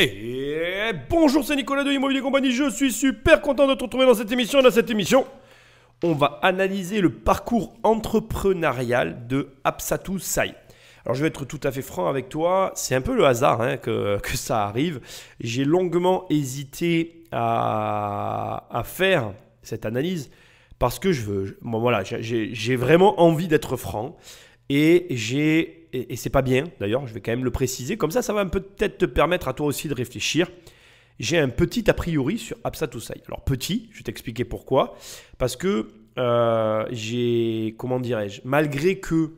Et bonjour, c'est Nicolas de Immobilier Compagnie, je suis super content de te retrouver dans cette émission. Dans cette émission, on va analyser le parcours entrepreneurial de Absatou Say. Alors je vais être tout à fait franc avec toi, c'est un peu le hasard que ça arrive. J'ai longuement hésité à faire cette analyse parce que j'ai vraiment envie d'être franc. Et c'est pas bien d'ailleurs, je vais quand même le préciser, comme ça va peut-être te permettre à toi aussi de réfléchir. J'ai un petit a priori sur Absatou Say. Alors petit, je vais t'expliquer pourquoi. Parce que malgré que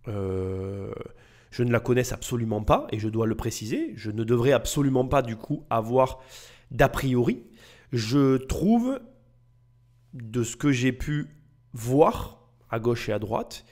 je ne la connaisse absolument pas, et je dois le préciser, je ne devrais absolument pas du coup avoir d'a priori, je trouve, de ce que j'ai pu voir à gauche et à droite,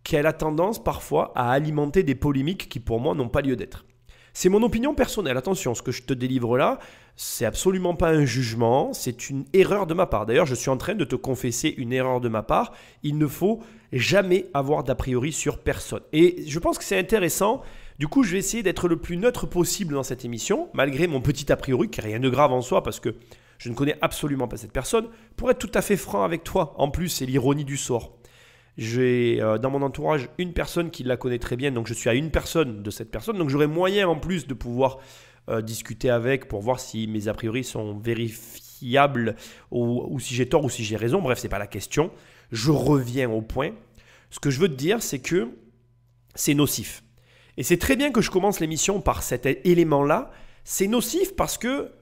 qu'elle a tendance parfois à alimenter des polémiques qui pour moi n'ont pas lieu d'être. C'est mon opinion personnelle, attention, ce que je te délivre là, c'est absolument pas un jugement, c'est une erreur de ma part. D'ailleurs, je suis en train de te confesser une erreur de ma part, il ne faut jamais avoir d'a priori sur personne. Et je pense que c'est intéressant, du coup je vais essayer d'être le plus neutre possible dans cette émission, malgré mon petit a priori, qui n'est rien de grave en soi, parce que je ne connais absolument pas cette personne, pour être tout à fait franc avec toi. En plus, c'est l'ironie du sort. J'ai dans mon entourage une personne qui la connaît très bien, donc je suis à une personne de cette personne, donc j'aurai moyen en plus de pouvoir discuter avec pour voir si mes a priori sont vérifiables ou si j'ai tort ou si j'ai raison. Bref, ce n'est pas la question. Je reviens au point. Ce que je veux te dire, c'est que c'est nocif. Et c'est très bien que je commence l'émission par cet élément-là. C'est nocif parce que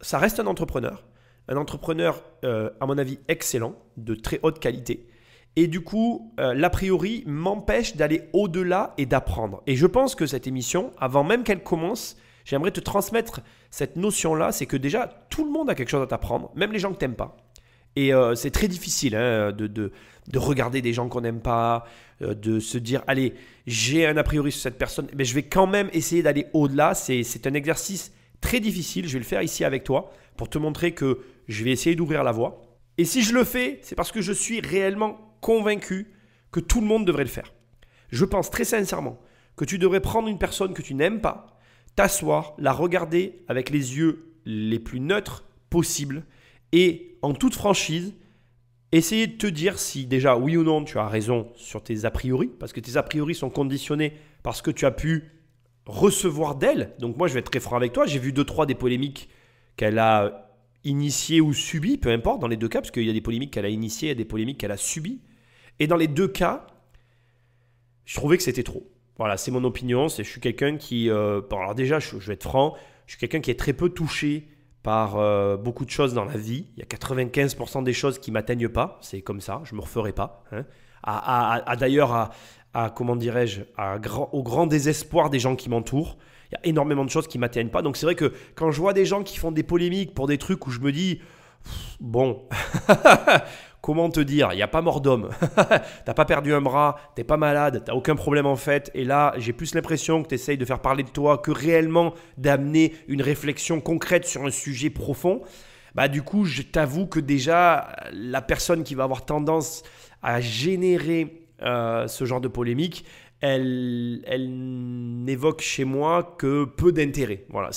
ça reste un entrepreneur. Un entrepreneur, à mon avis, excellent, de très haute qualité. Et du coup, l'a priori m'empêche d'aller au-delà et d'apprendre. Et je pense que cette émission, avant même qu'elle commence, j'aimerais te transmettre cette notion-là, c'est que déjà, tout le monde a quelque chose à t'apprendre, même les gens que tu n'aimes pas. Et c'est très difficile de regarder des gens qu'on n'aime pas, de se dire, allez, j'ai un a priori sur cette personne, mais je vais quand même essayer d'aller au-delà. C'est un exercice très difficile, je vais le faire ici avec toi, pour te montrer que je vais essayer d'ouvrir la voie. Et si je le fais, c'est parce que je suis réellement convaincu que tout le monde devrait le faire. Je pense très sincèrement que tu devrais prendre une personne que tu n'aimes pas, t'asseoir, la regarder avec les yeux les plus neutres possibles et en toute franchise, essayer de te dire si déjà oui ou non tu as raison sur tes a priori, parce que tes a priori sont conditionnés parce que tu as pu recevoir d'elle. Donc moi je vais être très franc avec toi, j'ai vu 2-3 des polémiques qu'elle a initiées ou subies, peu importe dans les deux cas, parce qu'il y a des polémiques qu'elle a initiées, il y a des polémiques qu'elle a subies. Et dans les deux cas, je trouvais que c'était trop. Voilà, c'est mon opinion. Je suis quelqu'un qui... alors déjà, je vais être franc, je suis quelqu'un qui est très peu touché par beaucoup de choses dans la vie. Il y a 95% des choses qui ne m'atteignent pas. C'est comme ça, je ne me referai pas. D'ailleurs, comment dirais-je, au grand désespoir des gens qui m'entourent. Il y a énormément de choses qui ne m'atteignent pas. Donc c'est vrai que quand je vois des gens qui font des polémiques pour des trucs où je me dis, bon... Comment te dire, il n'y a pas mort d'homme, t'as pas perdu un bras, t'es pas malade, t'as aucun problème en fait. Et là, j'ai plus l'impression que tu essayes de faire parler de toi que réellement d'amener une réflexion concrète sur un sujet profond. Bah du coup, je t'avoue que déjà, la personne qui va avoir tendance à générer ce genre de polémique, elle n'évoque chez moi que peu d'intérêt. Voilà,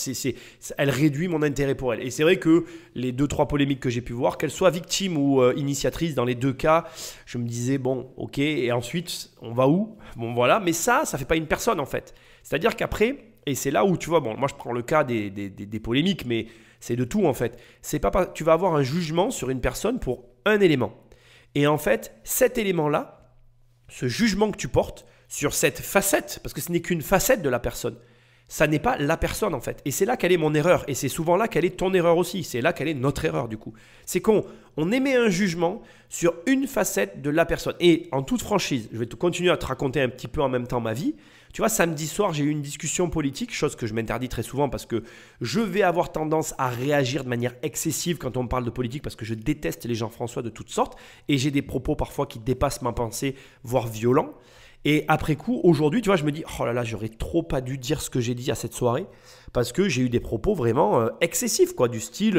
elle réduit mon intérêt pour elle. Et c'est vrai que les 2-3 polémiques que j'ai pu voir, qu'elles soient victimes ou initiatrices, dans les deux cas, je me disais, bon, ok, et ensuite, on va où? Bon, voilà, mais ça ne fait pas une personne en fait. C'est-à-dire qu'après, et c'est là où tu vois, bon, moi je prends le cas des polémiques, mais c'est de tout en fait. C'est pas, tu vas avoir un jugement sur une personne pour un élément. Et en fait, cet élément-là, ce jugement que tu portes, sur cette facette, parce que ce n'est qu'une facette de la personne. Ça n'est pas la personne en fait. Et c'est là qu'elle est mon erreur. Et c'est souvent là qu'elle est ton erreur aussi. C'est là qu'elle est notre erreur du coup. C'est qu'on émet un jugement sur une facette de la personne. Et en toute franchise, je vais continuer à te raconter un petit peu en même temps ma vie. Tu vois, samedi soir, j'ai eu une discussion politique, chose que je m'interdis très souvent parce que je vais avoir tendance à réagir de manière excessive quand on me parle de politique parce que je déteste les Jean-François de toutes sortes. Et j'ai des propos parfois qui dépassent ma pensée, voire violents. Et après coup, aujourd'hui, tu vois, je me dis, oh là là, j'aurais trop pas dû dire ce que j'ai dit à cette soirée parce que j'ai eu des propos vraiment excessifs, quoi, du style,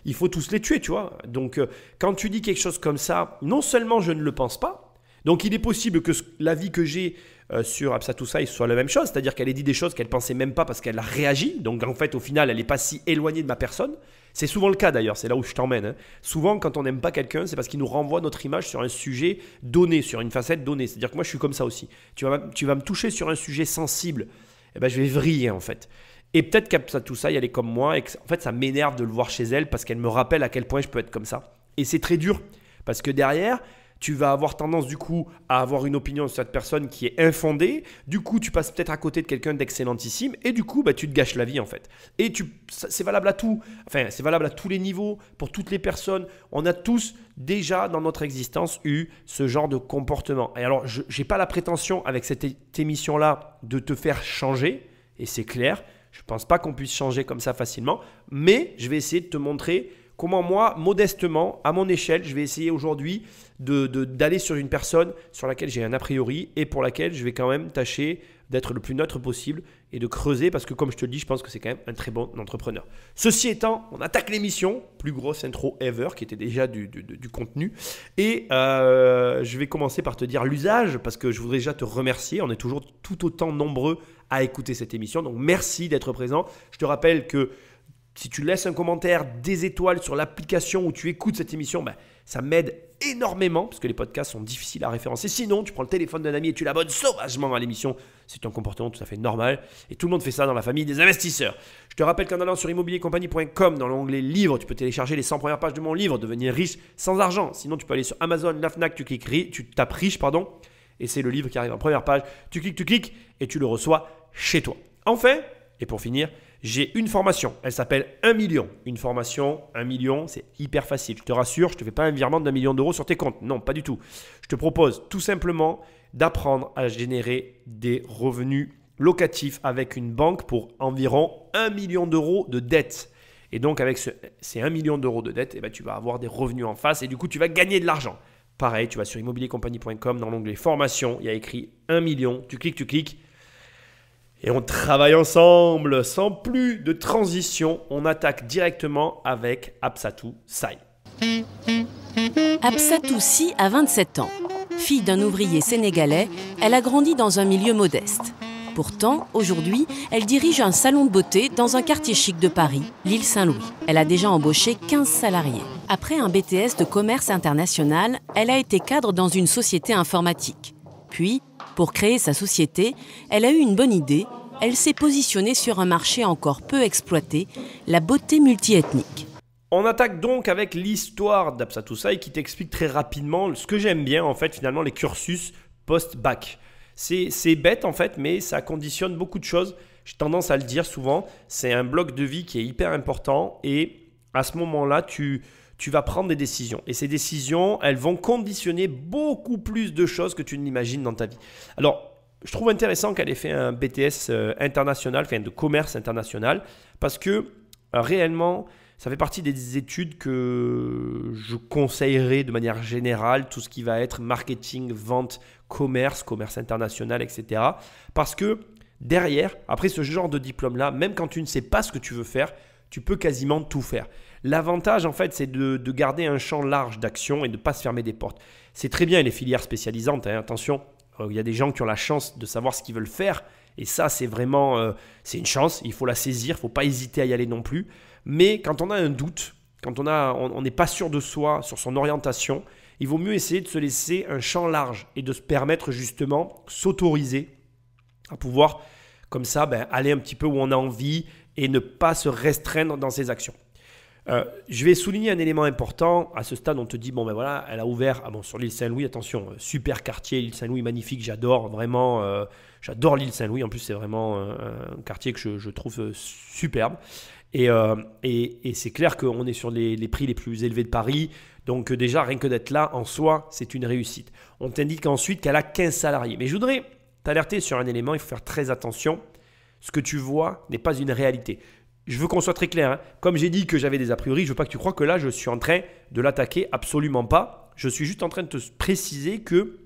il faut tous les tuer, tu vois. Donc, quand tu dis quelque chose comme ça, non seulement je ne le pense pas, Donc il est possible que l'avis que j'ai sur Absatoussaï soit la même chose, c'est-à-dire qu'elle ait dit des choses qu'elle ne pensait même pas parce qu'elle a réagi. Donc en fait, au final, elle n'est pas si éloignée de ma personne. C'est souvent le cas d'ailleurs, c'est là où je t'emmène. Hein. Souvent, quand on n'aime pas quelqu'un, c'est parce qu'il nous renvoie notre image sur un sujet donné, sur une facette donnée. C'est-à-dire que moi, je suis comme ça aussi. Tu vas me toucher sur un sujet sensible, eh ben, je vais vriller en fait. Et peut-être qu'Absatoussaï, elle est comme moi, et en fait, ça m'énerve de le voir chez elle parce qu'elle me rappelle à quel point je peux être comme ça. Et c'est très dur parce que derrière, tu vas avoir tendance du coup à avoir une opinion sur cette personne qui est infondée. Du coup, tu passes peut-être à côté de quelqu'un d'excellentissime et du coup, tu te gâches la vie en fait. Et c'est valable à tout. Enfin, c'est valable à tous les niveaux, pour toutes les personnes. On a tous déjà dans notre existence eu ce genre de comportement. Et alors, je n'ai pas la prétention avec cette émission-là de te faire changer, et c'est clair. Je ne pense pas qu'on puisse changer comme ça facilement, mais je vais essayer de te montrer comment moi, modestement, à mon échelle, je vais essayer aujourd'hui d'aller sur une personne sur laquelle j'ai un a priori et pour laquelle je vais quand même tâcher d'être le plus neutre possible et de creuser parce que comme je te le dis, je pense que c'est quand même un très bon entrepreneur. Ceci étant, on attaque l'émission, plus grosse intro ever qui était déjà du contenu et je vais commencer par te dire l'usage parce que je voudrais déjà te remercier. On est toujours tout autant nombreux à écouter cette émission, donc merci d'être présent. Je te rappelle que si tu laisses un commentaire, des étoiles sur l'application où tu écoutes cette émission, ça m'aide énormément parce que les podcasts sont difficiles à référencer. Sinon, tu prends le téléphone d'un ami et tu l'abonnes sauvagement à l'émission. C'est un comportement tout à fait normal et tout le monde fait ça dans la famille des investisseurs. Je te rappelle qu'en allant sur immobiliercompagnie.com, dans l'onglet livres, tu peux télécharger les 100 premières pages de mon livre, devenir riche sans argent. Sinon, tu peux aller sur Amazon, la Fnac, tu tapes riche, et c'est le livre qui arrive en première page. Tu cliques et tu le reçois chez toi. Enfin, et pour finir, j'ai une formation, elle s'appelle 1 million. Une formation, 1 million, c'est hyper facile. Je te rassure, je ne te fais pas un virement d'1 million d'euros sur tes comptes. Non, pas du tout. Je te propose tout simplement d'apprendre à générer des revenus locatifs avec une banque pour environ 1 million d'euros de dette. Et donc, avec ces 1 million d'euros de dette, tu vas avoir des revenus en face et du coup, tu vas gagner de l'argent. Pareil, tu vas sur immobiliercompagnie.com, dans l'onglet formation, il y a écrit 1 million. Tu cliques. Et on travaille ensemble, sans plus de transition, on attaque directement avec Absatoussaï. Absatoussaï a 27 ans. Fille d'un ouvrier sénégalais, elle a grandi dans un milieu modeste. Pourtant, aujourd'hui, elle dirige un salon de beauté dans un quartier chic de Paris, l'île Saint-Louis. Elle a déjà embauché 15 salariés. Après un BTS de commerce international, elle a été cadre dans une société informatique. Puis, pour créer sa société, elle a eu une bonne idée. Elle s'est positionnée sur un marché encore peu exploité, la beauté multiethnique. On attaque donc avec l'histoire d'Absatoussaï qui t'explique très rapidement ce que j'aime bien en fait finalement les cursus post-bac. C'est bête en fait mais ça conditionne beaucoup de choses. J'ai tendance à le dire souvent, c'est un bloc de vie qui est hyper important et à ce moment-là tu vas prendre des décisions. Et ces décisions, elles vont conditionner beaucoup plus de choses que tu ne l'imagines dans ta vie. Alors, je trouve intéressant qu'elle ait fait un BTS international, enfin de commerce international, parce que réellement, ça fait partie des études que je conseillerais de manière générale, tout ce qui va être marketing, vente, commerce international, etc. Parce que derrière, après ce genre de diplôme-là, même quand tu ne sais pas ce que tu veux faire, tu peux quasiment tout faire. L'avantage, en fait, c'est de garder un champ large d'action et de ne pas se fermer des portes. C'est très bien les filières spécialisantes, hein, attention, il y a des gens qui ont la chance de savoir ce qu'ils veulent faire. Et ça, c'est vraiment c'est une chance, il faut la saisir, il ne faut pas hésiter à y aller non plus. Mais quand on a un doute, quand on n'est pas sûr de soi, sur son orientation, il vaut mieux essayer de se laisser un champ large et de se permettre justement s'autoriser à pouvoir comme ça aller un petit peu où on a envie et ne pas se restreindre dans ses actions. Je vais souligner un élément important. À ce stade, on te dit, voilà, elle a ouvert sur l'île Saint-Louis. Attention, super quartier, l'île Saint-Louis, magnifique. J'adore vraiment, j'adore l'île Saint-Louis. En plus, c'est vraiment un quartier que je trouve superbe. Et c'est clair qu'on est sur les prix les plus élevés de Paris. Donc déjà, rien que d'être là, en soi, c'est une réussite. On t'indique ensuite qu'elle a 15 salariés. Mais je voudrais t'alerter sur un élément, il faut faire très attention. Ce que tu vois n'est pas une réalité. Je veux qu'on soit très clair. Hein. Comme j'ai dit que j'avais des a priori, je ne veux pas que tu crois que là, je suis en train de l'attaquer. Absolument pas. Je suis juste en train de te préciser que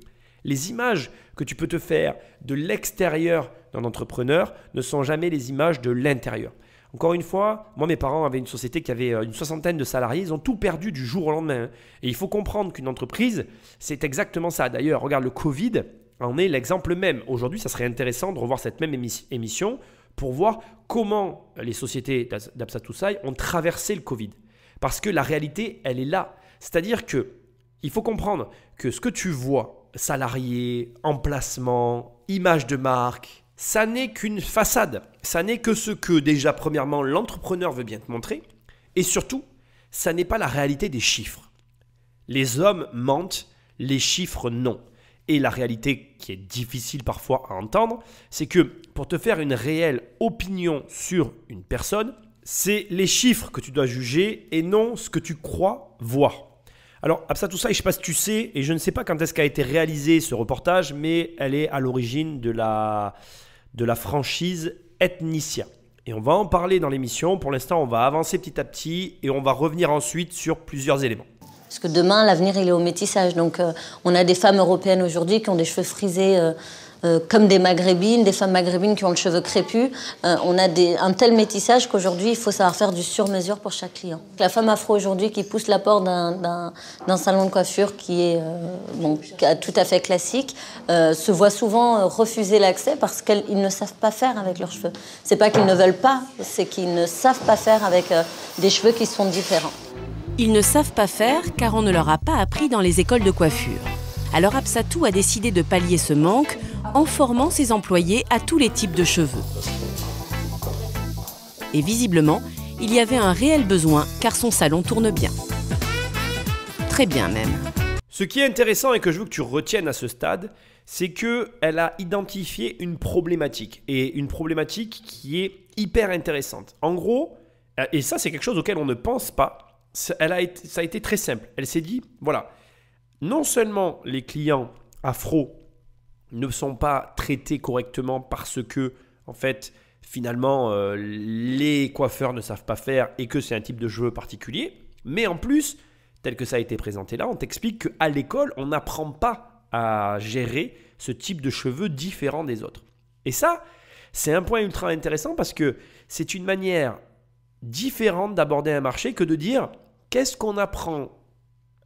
les images que tu peux te faire de l'extérieur d'un entrepreneur ne sont jamais les images de l'intérieur. Encore une fois, moi mes parents avaient une société qui avait une soixantaine de salariés, ils ont tout perdu du jour au lendemain. Hein. Et il faut comprendre qu'une entreprise, c'est exactement ça. D'ailleurs, regarde, le Covid en est l'exemple même. Aujourd'hui, ça serait intéressant de revoir cette même émission pour voir comment les sociétés d'Absa Toussaint ont traversé le Covid. Parce que la réalité, elle est là. C'est-à-dire que il faut comprendre que ce que tu vois, salariés, emplacement, image de marque, ça n'est qu'une façade. Ça n'est que ce que déjà, premièrement, l'entrepreneur veut bien te montrer. Et surtout, ça n'est pas la réalité des chiffres. Les hommes mentent, les chiffres non. Et la réalité qui est difficile parfois à entendre, c'est que pour te faire une réelle opinion sur une personne, c'est les chiffres que tu dois juger et non ce que tu crois voir. Alors, Absa Toussaint, je ne sais pas si tu sais, et je ne sais pas quand est-ce qu'a été réalisé ce reportage, mais elle est à l'origine de la franchise Ethnicia. Et on va en parler dans l'émission. Pour l'instant, on va avancer petit à petit et on va revenir ensuite sur plusieurs éléments. Parce que demain, l'avenir, il est au métissage. Donc, on a des femmes européennes aujourd'hui qui ont des cheveux frisés comme des maghrébines, des femmes maghrébines qui ont le cheveu crépus. On a un tel métissage qu'aujourd'hui, il faut savoir faire du sur-mesure pour chaque client. La femme afro aujourd'hui qui pousse la porte d'un salon de coiffure qui est tout à fait classique, se voit souvent refuser l'accès parce qu'ils ne savent pas faire avec leurs cheveux. C'est pas qu'ils ne veulent pas, c'est qu'ils ne savent pas faire avec des cheveux qui sont différents. Ils ne savent pas faire car on ne leur a pas appris dans les écoles de coiffure. Alors Absatou a décidé de pallier ce manque en formant ses employés à tous les types de cheveux. Et visiblement, il y avait un réel besoin car son salon tourne bien. Très bien même. Ce qui est intéressant et que je veux que tu retiennes à ce stade, c'est qu'elle a identifié une problématique. Et une problématique qui est hyper intéressante. En gros, et ça c'est quelque chose auquel on ne pense pas, ça a été très simple. Elle s'est dit, voilà, non seulement les clients afro ne sont pas traités correctement parce que, en fait, finalement, les coiffeurs ne savent pas faire et que c'est un type de cheveux particulier, mais en plus, tel que ça a été présenté là, on t'explique qu'à l'école, on n'apprend pas à gérer ce type de cheveux différent des autres. Et ça, c'est un point ultra intéressant parce que c'est une manière différente d'aborder un marché que de dire qu'est-ce qu'on apprend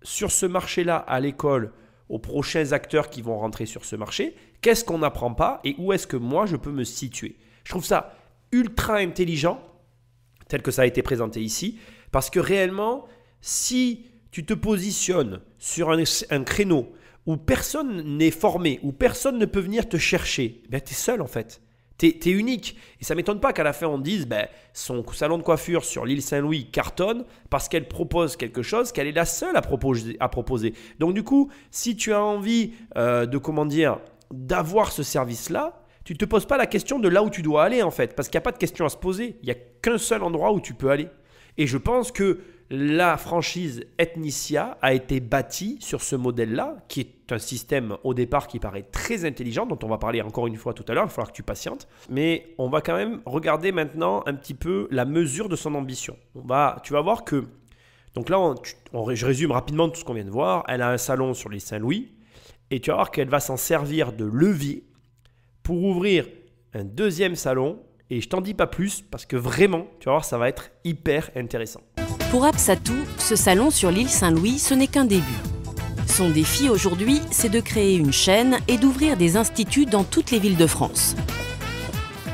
sur ce marché-là à l'école aux prochains acteurs qui vont rentrer sur ce marché, qu'est-ce qu'on n'apprend pas et où est-ce que moi je peux me situer. Je trouve ça ultra intelligent tel que ça a été présenté ici parce que réellement, si tu te positionnes sur un créneau où personne n'est formé, où personne ne peut venir te chercher, ben tu es seul en fait. T'es unique. Et ça ne m'étonne pas qu'à la fin, on dise son salon de coiffure sur l'île Saint-Louis cartonne parce qu'elle propose quelque chose qu'elle est la seule à proposer. Donc du coup, si tu as envie d'avoir ce service-là, tu ne te poses pas la question de là où tu dois aller en fait. Parce qu'il n'y a pas de question à se poser. Il n'y a qu'un seul endroit où tu peux aller. Et je pense que la franchise Ethnicia a été bâtie sur ce modèle-là, qui est un système au départ qui paraît très intelligent, dont on va parler encore une fois tout à l'heure, il va falloir que tu patientes. Mais on va quand même regarder maintenant un petit peu la mesure de son ambition. Tu vas voir que, donc là, je résume rapidement tout ce qu'on vient de voir. Elle a un salon sur l'île Saint-Louis et tu vas voir qu'elle va s'en servir de levier pour ouvrir un deuxième salon. Et je t'en dis pas plus parce que vraiment, tu vas voir, ça va être hyper intéressant. Pour Absatou, ce salon sur l'île Saint-Louis, ce n'est qu'un début. Son défi aujourd'hui, c'est de créer une chaîne et d'ouvrir des instituts dans toutes les villes de France.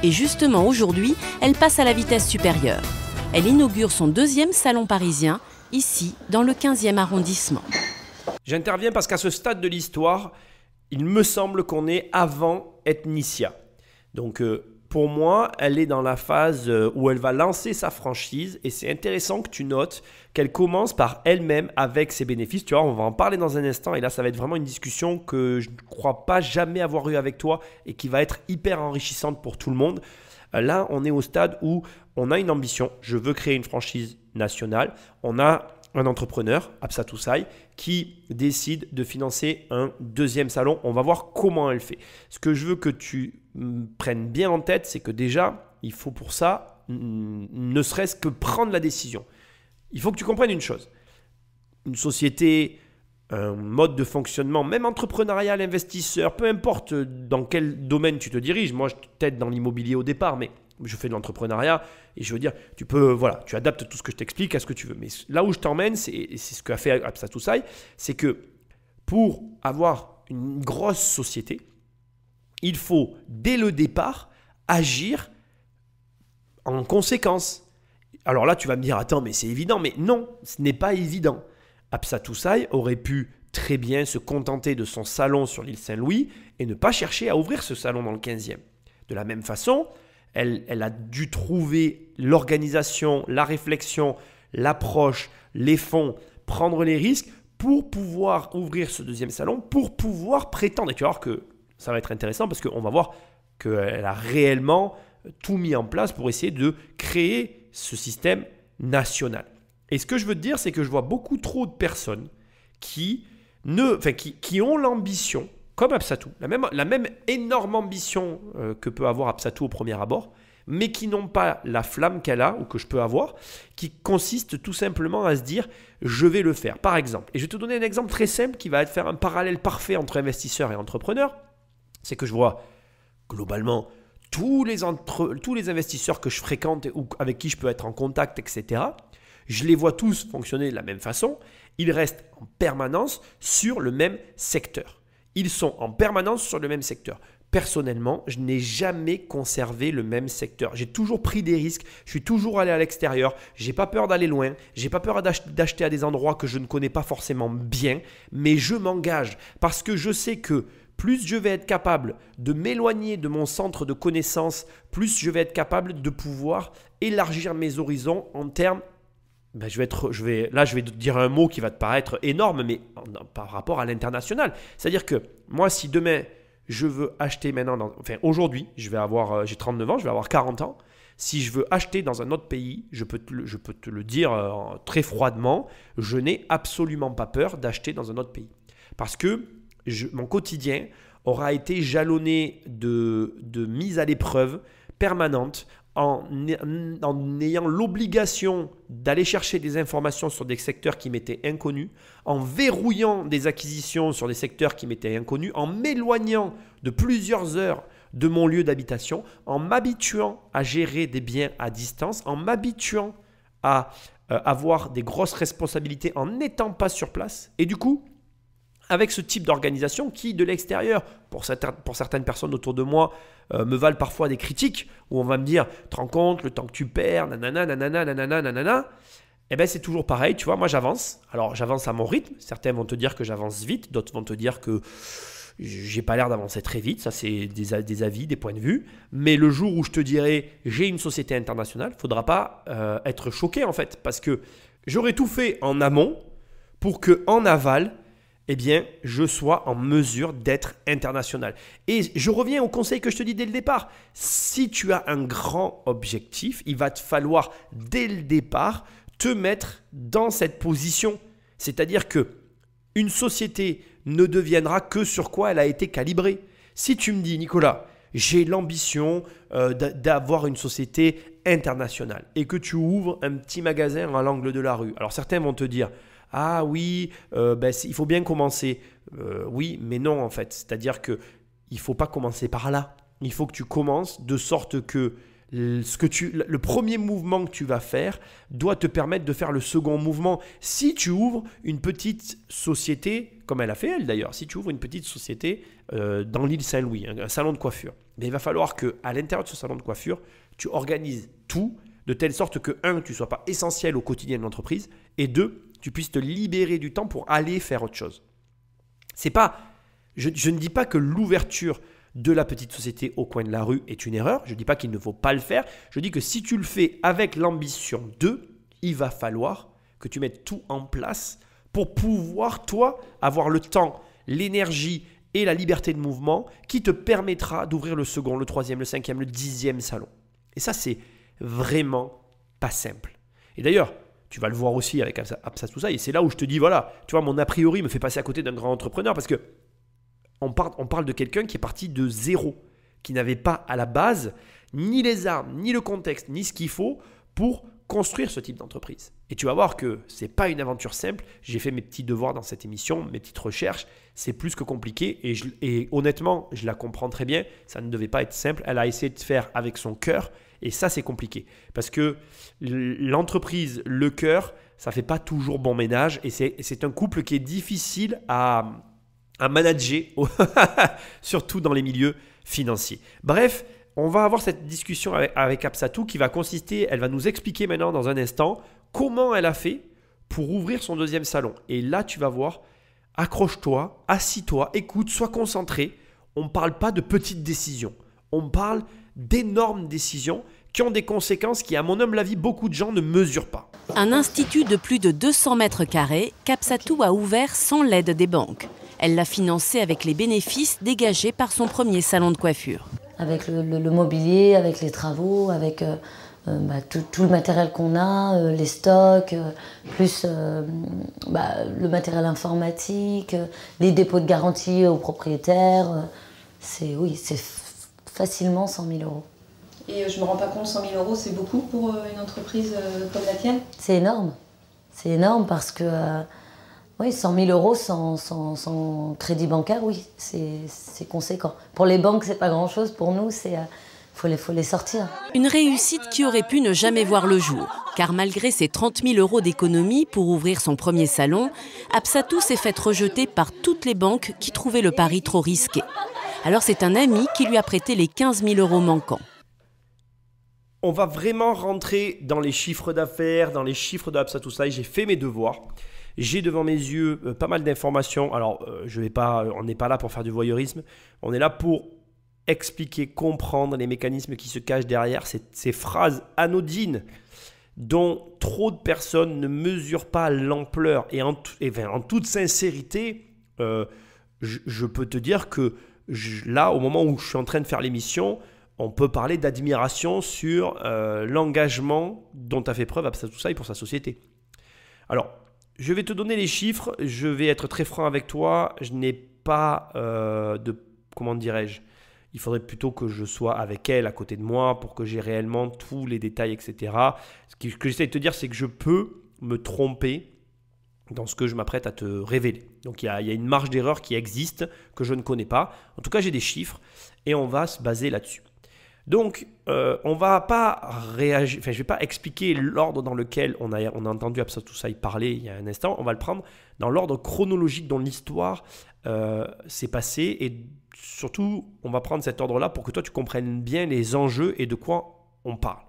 Et justement aujourd'hui, elle passe à la vitesse supérieure. Elle inaugure son deuxième salon parisien, ici, dans le 15e arrondissement. J'interviens parce qu'à ce stade de l'histoire, il me semble qu'on est avant Ethnicia. Donc, pour moi, elle est dans la phase où elle va lancer sa franchise et c'est intéressant que tu notes qu'elle commence par elle-même avec ses bénéfices. Tu vois, on va en parler dans un instant et là, ça va être vraiment une discussion que je ne crois pas jamais avoir eue avec toi et qui va être hyper enrichissante pour tout le monde. Là, on est au stade où on a une ambition. Je veux créer une franchise nationale. On a un entrepreneur, Absa Toussaint, qui décide de financer un deuxième salon. On va voir comment elle fait. Ce que je veux que tu prennes bien en tête, c'est que déjà, il faut pour ça, ne serait-ce que prendre la décision. Il faut que tu comprennes une chose. Une société, un mode de fonctionnement, même entrepreneurial, investisseur, peu importe dans quel domaine tu te diriges. Moi, je t'aide dans l'immobilier au départ, mais je fais de l'entrepreneuriat et je veux dire, tu adaptes tout ce que je t'explique à ce que tu veux. Mais là où je t'emmène, c'est ce qu'a fait Apsatousaï, c'est que pour avoir une grosse société, il faut dès le départ agir en conséquence. Alors là, tu vas me dire, attends, mais c'est évident. Mais non, ce n'est pas évident. Apsatousaï aurait pu très bien se contenter de son salon sur l'île Saint-Louis et ne pas chercher à ouvrir ce salon dans le 15e. De la même façon, elle a dû trouver l'organisation, la réflexion, l'approche, les fonds, prendre les risques pour pouvoir ouvrir ce deuxième salon, pour pouvoir prétendre. Et tu vas voir que ça va être intéressant parce qu'on va voir qu'elle a réellement tout mis en place pour essayer de créer ce système national. Et ce que je veux te dire, c'est que je vois beaucoup trop de personnes qui ont l'ambition, comme Apsatou, la même énorme ambition que peut avoir Apsatou au premier abord, mais qui n'ont pas la flamme qu'elle a ou que je peux avoir, qui consiste tout simplement à se dire « je vais le faire ». Par exemple, et je vais te donner un exemple très simple qui va te faire un parallèle parfait entre investisseurs et entrepreneurs, c'est que je vois globalement tous les investisseurs que je fréquente ou avec qui je peux être en contact, etc., je les vois tous fonctionner de la même façon. Ils restent en permanence sur le même secteur. Ils sont en permanence sur le même secteur. Personnellement, je n'ai jamais conservé le même secteur. J'ai toujours pris des risques. Je suis toujours allé à l'extérieur. Je n'ai pas peur d'aller loin. Je n'ai pas peur d'acheter à des endroits que je ne connais pas forcément bien. Mais je m'engage parce que je sais que plus je vais être capable de m'éloigner de mon centre de connaissances, plus je vais être capable de pouvoir élargir mes horizons en termes. Je vais te dire un mot qui va te paraître énorme, mais par rapport à l'international. C'est-à-dire que moi, si demain, je veux acheter aujourd'hui, j'ai 39 ans, je vais avoir 40 ans. Si je veux acheter dans un autre pays, je peux te le dire très froidement, je n'ai absolument pas peur d'acheter dans un autre pays. Parce que mon quotidien aura été jalonné de mise à l'épreuve permanente, en ayant l'obligation d'aller chercher des informations sur des secteurs qui m'étaient inconnus, en verrouillant des acquisitions sur des secteurs qui m'étaient inconnus, en m'éloignant de plusieurs heures de mon lieu d'habitation, en m'habituant à gérer des biens à distance, en m'habituant à avoir des grosses responsabilités en n'étant pas sur place. Et du coup, avec ce type d'organisation qui, de l'extérieur, pour certaines personnes autour de moi, me valent parfois des critiques, où on va me dire « te rends compte, le temps que tu perds, nanana, nanana, nanana, nanana », eh bien c'est toujours pareil, tu vois, moi j'avance. Alors j'avance à mon rythme, certains vont te dire que j'avance vite, d'autres vont te dire que j'ai pas l'air d'avancer très vite, ça c'est des avis, des points de vue. Mais le jour où je te dirai « j'ai une société internationale », il ne faudra pas être choqué en fait, parce que j'aurais tout fait en amont pour qu'en aval, eh bien, je sois en mesure d'être international. Et je reviens au conseil que je te dis dès le départ. Si tu as un grand objectif, il va te falloir dès le départ te mettre dans cette position. C'est-à-dire qu'une société ne deviendra que sur quoi elle a été calibrée. Si tu me dis, Nicolas, j'ai l'ambition d'avoir une société internationale et que tu ouvres un petit magasin à l'angle de la rue. Alors certains vont te dire, ah oui, il faut bien commencer. Oui, mais non en fait. C'est-à-dire qu'il ne faut pas commencer par là. Il faut que tu commences de sorte que le premier mouvement que tu vas faire doit te permettre de faire le second mouvement. Si tu ouvres une petite société, comme elle a fait elle d'ailleurs, si tu ouvres une petite société dans l'île Saint-Louis, un salon de coiffure, mais il va falloir qu'à l'intérieur de ce salon de coiffure, tu organises tout de telle sorte que, un, tu ne sois pas essentiel au quotidien de l'entreprise et deux, tu puisses te libérer du temps pour aller faire autre chose. C'est pas, je ne dis pas que l'ouverture de la petite société au coin de la rue est une erreur. Je ne dis pas qu'il ne faut pas le faire. Je dis que si tu le fais avec l'ambition de, il va falloir que tu mettes tout en place pour pouvoir, toi, avoir le temps, l'énergie et la liberté de mouvement qui te permettra d'ouvrir le second, le troisième, le cinquième, le 10e salon. Et ça, c'est vraiment pas simple. Et d'ailleurs, tu vas le voir aussi avec Apsatousaï. Et c'est là où je te dis, voilà, tu vois, mon a priori me fait passer à côté d'un grand entrepreneur parce que on parle de quelqu'un qui est parti de zéro, qui n'avait pas à la base ni les armes, ni le contexte, ni ce qu'il faut pour construire ce type d'entreprise. Et tu vas voir que ce n'est pas une aventure simple. J'ai fait mes petits devoirs dans cette émission, mes petites recherches. C'est plus que compliqué et honnêtement, je la comprends très bien. Ça ne devait pas être simple. Elle a essayé de faire avec son cœur Et ça, c'est compliqué. Parce que l'entreprise, le cœur, ça ne fait pas toujours bon ménage. Et c'est un couple qui est difficile à manager, surtout dans les milieux financiers. Bref, on va avoir cette discussion avec Absatou qui va consister, elle va nous expliquer maintenant dans un instant comment elle a fait pour ouvrir son deuxième salon. Et là, tu vas voir, accroche-toi, assis-toi, écoute, sois concentré. On ne parle pas de petites décisions. On parle d'énormes décisions qui ont des conséquences qui, à mon humble avis, beaucoup de gens ne mesurent pas. Un institut de plus de 200 mètres carrés qu'Absatou a ouvert sans l'aide des banques. Elle l'a financé avec les bénéfices dégagés par son premier salon de coiffure. Avec le mobilier, avec les travaux, avec tout le matériel qu'on a, les stocks, plus le matériel informatique, les dépôts de garantie aux propriétaires. C'est facilement 100 000 euros. Et je ne me rends pas compte, 100 000 euros, c'est beaucoup pour une entreprise comme la tienne? C'est énorme. C'est énorme parce que 100 000 euros sans crédit bancaire, oui, c'est conséquent. Pour les banques, c'est pas grand-chose. Pour nous, faut les sortir. Une réussite qui aurait pu ne jamais voir le jour. Car malgré ses 30 000 euros d'économie pour ouvrir son premier salon, Absatou s'est fait rejeter par toutes les banques qui trouvaient le pari trop risqué. Alors c'est un ami qui lui a prêté les 15 000 euros manquants. On va vraiment rentrer dans les chiffres d'affaires, dans les chiffres de Absatou Slide. J'ai fait mes devoirs. J'ai devant mes yeux pas mal d'informations. Alors, on n'est pas là pour faire du voyeurisme. On est là pour expliquer, comprendre les mécanismes qui se cachent derrière ces phrases anodines dont trop de personnes ne mesurent pas l'ampleur. Et en toute sincérité, je peux te dire que là, au moment où je suis en train de faire l'émission, on peut parler d'admiration sur l'engagement dont a fait preuve Absatou Slide pour sa société. Alors, je vais te donner les chiffres, je vais être très franc avec toi, je n'ai pas comment dirais-je, il faudrait plutôt que je sois avec elle à côté de moi pour que j'ai réellement tous les détails, etc. Ce que j'essaie de te dire, c'est que je peux me tromper dans ce que je m'apprête à te révéler. Donc il y a une marge d'erreur qui existe, que je ne connais pas. En tout cas, j'ai des chiffres et on va se baser là-dessus. Donc, on ne va pas réagir, je ne vais pas expliquer l'ordre dans lequel on a entendu Absatou Slide parler il y a un instant. On va le prendre dans l'ordre chronologique dont l'histoire s'est passée. Et surtout, on va prendre cet ordre-là pour que toi, tu comprennes bien les enjeux et de quoi on parle.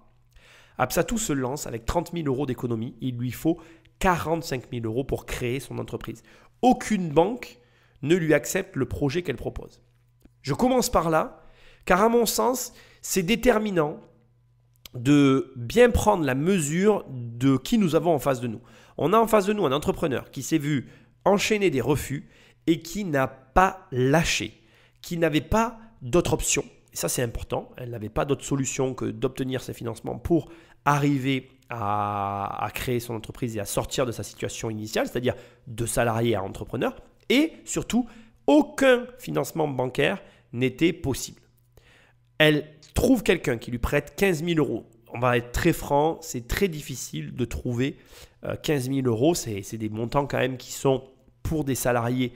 Absatou se lance avec 30 000 euros d'économie. Il lui faut 45 000 euros pour créer son entreprise. Aucune banque ne lui accepte le projet qu'elle propose. Je commence par là, car à mon sens, c'est déterminant de bien prendre la mesure de qui nous avons en face de nous. On a en face de nous un entrepreneur qui s'est vu enchaîner des refus et qui n'a pas lâché, qui n'avait pas d'autre option. Et ça, c'est important. Elle n'avait pas d'autre solution que d'obtenir ces financements pour arriver à créer son entreprise et à sortir de sa situation initiale, c'est-à-dire de salarié à entrepreneur. Et surtout, aucun financement bancaire n'était possible. Elle trouve quelqu'un qui lui prête 15 000 euros. On va être très franc, c'est très difficile de trouver 15 000 euros. C'est des montants quand même qui sont pour des salariés,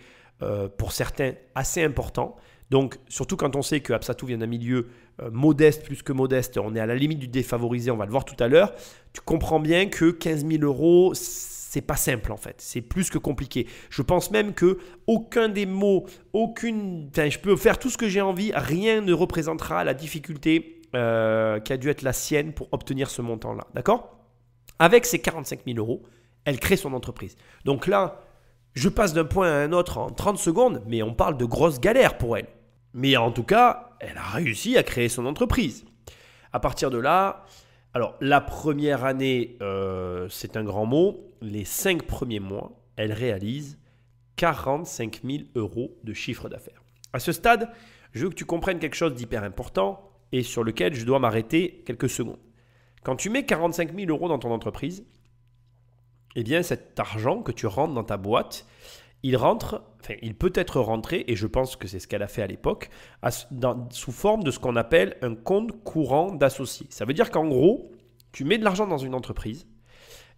pour certains, assez importants. Donc, surtout quand on sait que Absatou vient d'un milieu modeste, plus que modeste, on est à la limite du défavorisé, on va le voir tout à l'heure. Tu comprends bien que 15 000 euros, c'est pas simple en fait, c'est plus que compliqué. Je pense même que aucun des mots, je peux faire tout ce que j'ai envie, rien ne représentera la difficulté qui a dû être la sienne pour obtenir ce montant-là. D'accord ? Avec ces 45 000 euros, elle crée son entreprise. Donc là, je passe d'un point à un autre en 30 secondes, mais on parle de grosses galères pour elle. Mais en tout cas, elle a réussi à créer son entreprise. À partir de là, alors la première année, c'est un grand mot. Les 5 premiers mois, elle réalise 45 000 euros de chiffre d'affaires. À ce stade, je veux que tu comprennes quelque chose d'hyper important et sur lequel je dois m'arrêter quelques secondes. Quand tu mets 45 000 euros dans ton entreprise, eh bien cet argent que tu rentres dans ta boîte, il peut être rentré, et je pense que c'est ce qu'elle a fait à l'époque, sous forme de ce qu'on appelle un compte courant d'associé. Ça veut dire qu'en gros, tu mets de l'argent dans une entreprise,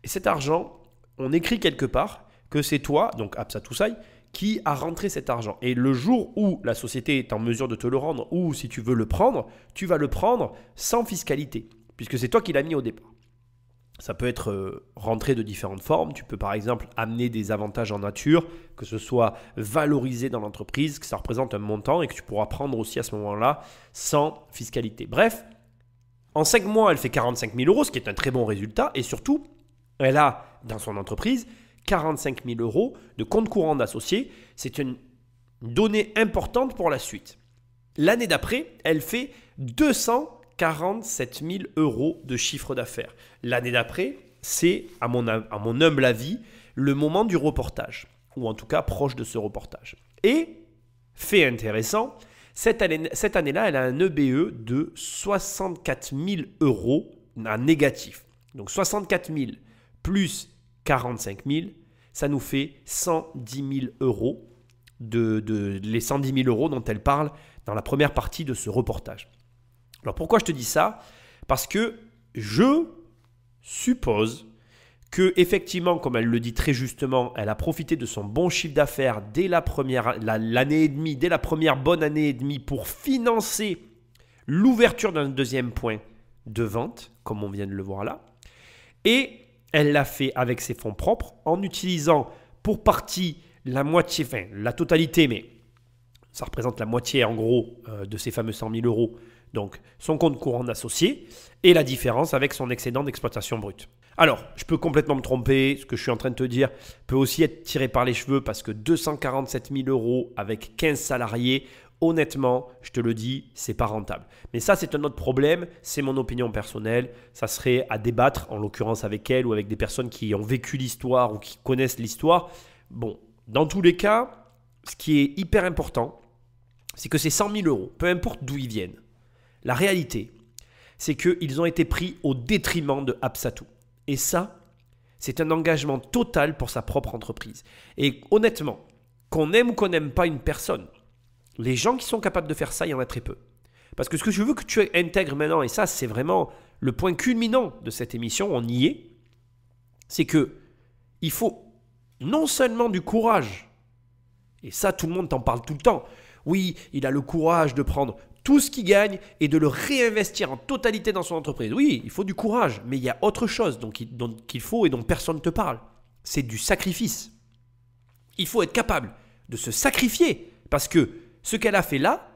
et cet argent, on écrit quelque part que c'est toi, donc Absatou Slide, qui a rentré cet argent. Et le jour où la société est en mesure de te le rendre, ou si tu veux le prendre, tu vas le prendre sans fiscalité. puisque c'est toi qui l'as mis au départ. Ça peut être rentré de différentes formes. Tu peux par exemple amener des avantages en nature, que ce soit valorisé dans l'entreprise, que ça représente un montant et que tu pourras prendre aussi à ce moment-là sans fiscalité. Bref, en 5 mois, elle fait 45 000 euros, ce qui est un très bon résultat. Et surtout, elle a dans son entreprise 45 000 euros de compte courant d'associé. C'est une donnée importante pour la suite. L'année d'après, elle fait 247 000 euros de chiffre d'affaires. L'année d'après, c'est, à mon humble avis, le moment du reportage, ou en tout cas proche de ce reportage. Et, fait intéressant, cette année-là, elle a un EBE de 64 000 euros en négatif. Donc 64 000 plus 45 000, ça nous fait 110 000 euros, les 110 000 euros dont elle parle dans la première partie de ce reportage. Alors pourquoi je te dis ça? Parce que je suppose que effectivement, comme elle le dit très justement, elle a profité de son bon chiffre d'affaires dès l'année et demie, dès la première bonne année et demie pour financer l'ouverture d'un deuxième point de vente, comme on vient de le voir là. Et elle l'a fait avec ses fonds propres en utilisant pour partie la moitié, enfin la totalité, mais ça représente la moitié en gros de ces fameux 100 000 euros. Donc, son compte courant d'associé et la différence avec son excédent d'exploitation brute. Alors, je peux complètement me tromper. Ce que je suis en train de te dire peut aussi être tiré par les cheveux parce que 247 000 euros avec 15 salariés, honnêtement, je te le dis, c'est pas rentable. Mais ça, c'est un autre problème. C'est mon opinion personnelle. Ça serait à débattre, en l'occurrence avec elle ou avec des personnes qui ont vécu l'histoire ou qui connaissent l'histoire. Bon, dans tous les cas, ce qui est hyper important, c'est que ces 100 000 euros, peu importe d'où ils viennent, la réalité, c'est qu'ils ont été pris au détriment de Absatou. Et ça, c'est un engagement total pour sa propre entreprise. Et honnêtement, qu'on aime ou qu'on n'aime pas une personne, les gens qui sont capables de faire ça, il y en a très peu. Parce que ce que je veux que tu intègres maintenant, et ça c'est vraiment le point culminant de cette émission, on y est, c'est qu'il faut non seulement du courage, et ça tout le monde t'en parle tout le temps, oui, il a le courage de prendre tout ce qu'il gagne et de le réinvestir en totalité dans son entreprise. Oui, il faut du courage, mais il y a autre chose qu'il faut et dont personne ne te parle. C'est du sacrifice. Il faut être capable de se sacrifier parce que ce qu'elle a fait là,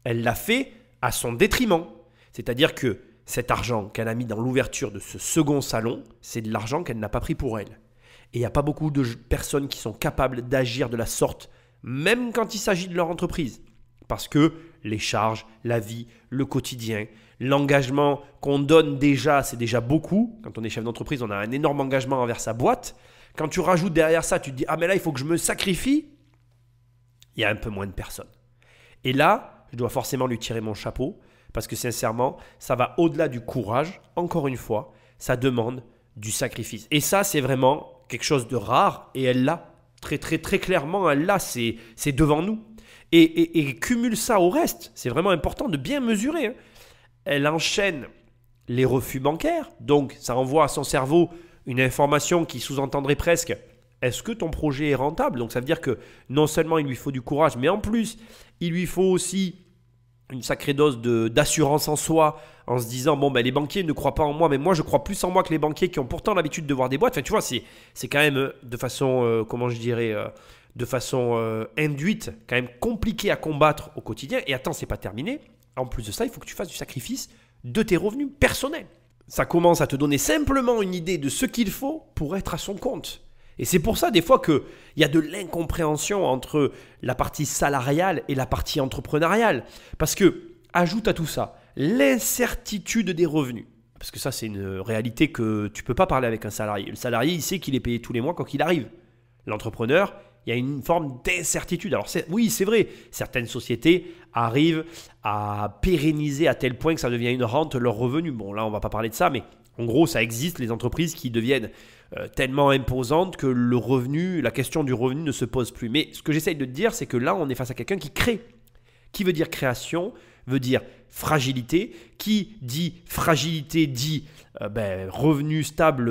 elle l'a fait à son détriment. C'est-à-dire que cet argent qu'elle a mis dans l'ouverture de ce second salon, c'est de l'argent qu'elle n'a pas pris pour elle. Et il n'y a pas beaucoup de personnes qui sont capables d'agir de la sorte, même quand il s'agit de leur entreprise. Parce que les charges, la vie, le quotidien, l'engagement qu'on donne déjà, c'est déjà beaucoup. Quand on est chef d'entreprise, on a un énorme engagement envers sa boîte. Quand tu rajoutes derrière ça, tu te dis « Ah mais là, il faut que je me sacrifie », il y a un peu moins de personnes. Et là, je dois forcément lui tirer mon chapeau parce que sincèrement, ça va au-delà du courage. Encore une fois, ça demande du sacrifice. Et ça, c'est vraiment quelque chose de rare et elle l'a. Très, très, très clairement, elle l'a. C'est devant nous. Et cumule ça au reste. C'est vraiment important de bien mesurer. Elle enchaîne les refus bancaires. Donc, ça envoie à son cerveau une information qui sous-entendrait presque « Est-ce que ton projet est rentable ?» Donc, ça veut dire que non seulement il lui faut du courage, mais en plus, il lui faut aussi une sacrée dose d'assurance en soi en se disant « Bon, ben, les banquiers ne croient pas en moi, mais moi, je crois plus en moi que les banquiers qui ont pourtant l'habitude de voir des boîtes. » Enfin, tu vois, c'est quand même de façon, comment je dirais… de façon induite, quand même compliqué à combattre au quotidien. Et attends, c'est pas terminé. En plus de ça, il faut que tu fasses du sacrifice de tes revenus personnels. Ça commence à te donner simplement une idée de ce qu'il faut pour être à son compte. Et c'est pour ça des fois qu'il y a de l'incompréhension entre la partie salariale et la partie entrepreneuriale. Parce que, ajoute à tout ça, l'incertitude des revenus. Parce que ça, c'est une réalité que tu ne peux pas parler avec un salarié. Le salarié, il sait qu'il est payé tous les mois quand il arrive. L'entrepreneur, il y a une forme d'incertitude. Alors oui, c'est vrai, certaines sociétés arrivent à pérenniser à tel point que ça devient une rente leurs revenus. Bon, là, on ne va pas parler de ça, mais en gros, ça existe, les entreprises qui deviennent tellement imposantes que le revenu, la question du revenu ne se pose plus. Mais ce que j'essaye de te dire, c'est que là, on est face à quelqu'un qui crée. Qui veut dire création, veut dire fragilité. Qui dit fragilité dit revenu stable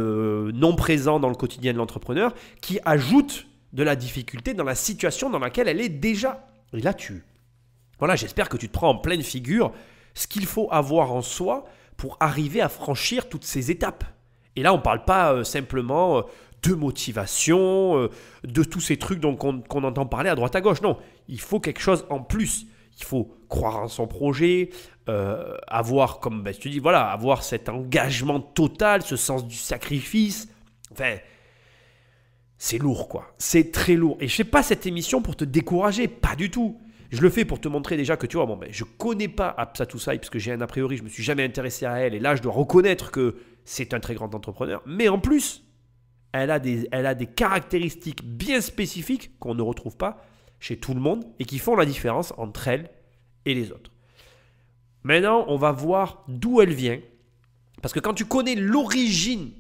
non présent dans le quotidien de l'entrepreneur, qui ajoute de la difficulté dans la situation dans laquelle elle est déjà. Et là, j'espère que tu te prends en pleine figure ce qu'il faut avoir en soi pour arriver à franchir toutes ces étapes. Et là, on ne parle pas simplement de motivation, de tous ces trucs qu'on entend parler à droite à gauche. Non, il faut quelque chose en plus. Il faut croire en son projet, avoir, comme je te dis, voilà, avoir cet engagement total, ce sens du sacrifice. Enfin, c'est lourd, quoi. C'est très lourd. Et je ne fais pas cette émission pour te décourager, pas du tout. Je le fais pour te montrer déjà que tu vois, je ne connais pas Absatou Saï parce que j'ai un a priori, je ne me suis jamais intéressé à elle. Et là, je dois reconnaître que c'est un très grand entrepreneur. Mais en plus, elle a des caractéristiques bien spécifiques qu'on ne retrouve pas chez tout le monde et qui font la différence entre elle et les autres. Maintenant, on va voir d'où elle vient. Parce que quand tu connais l'origine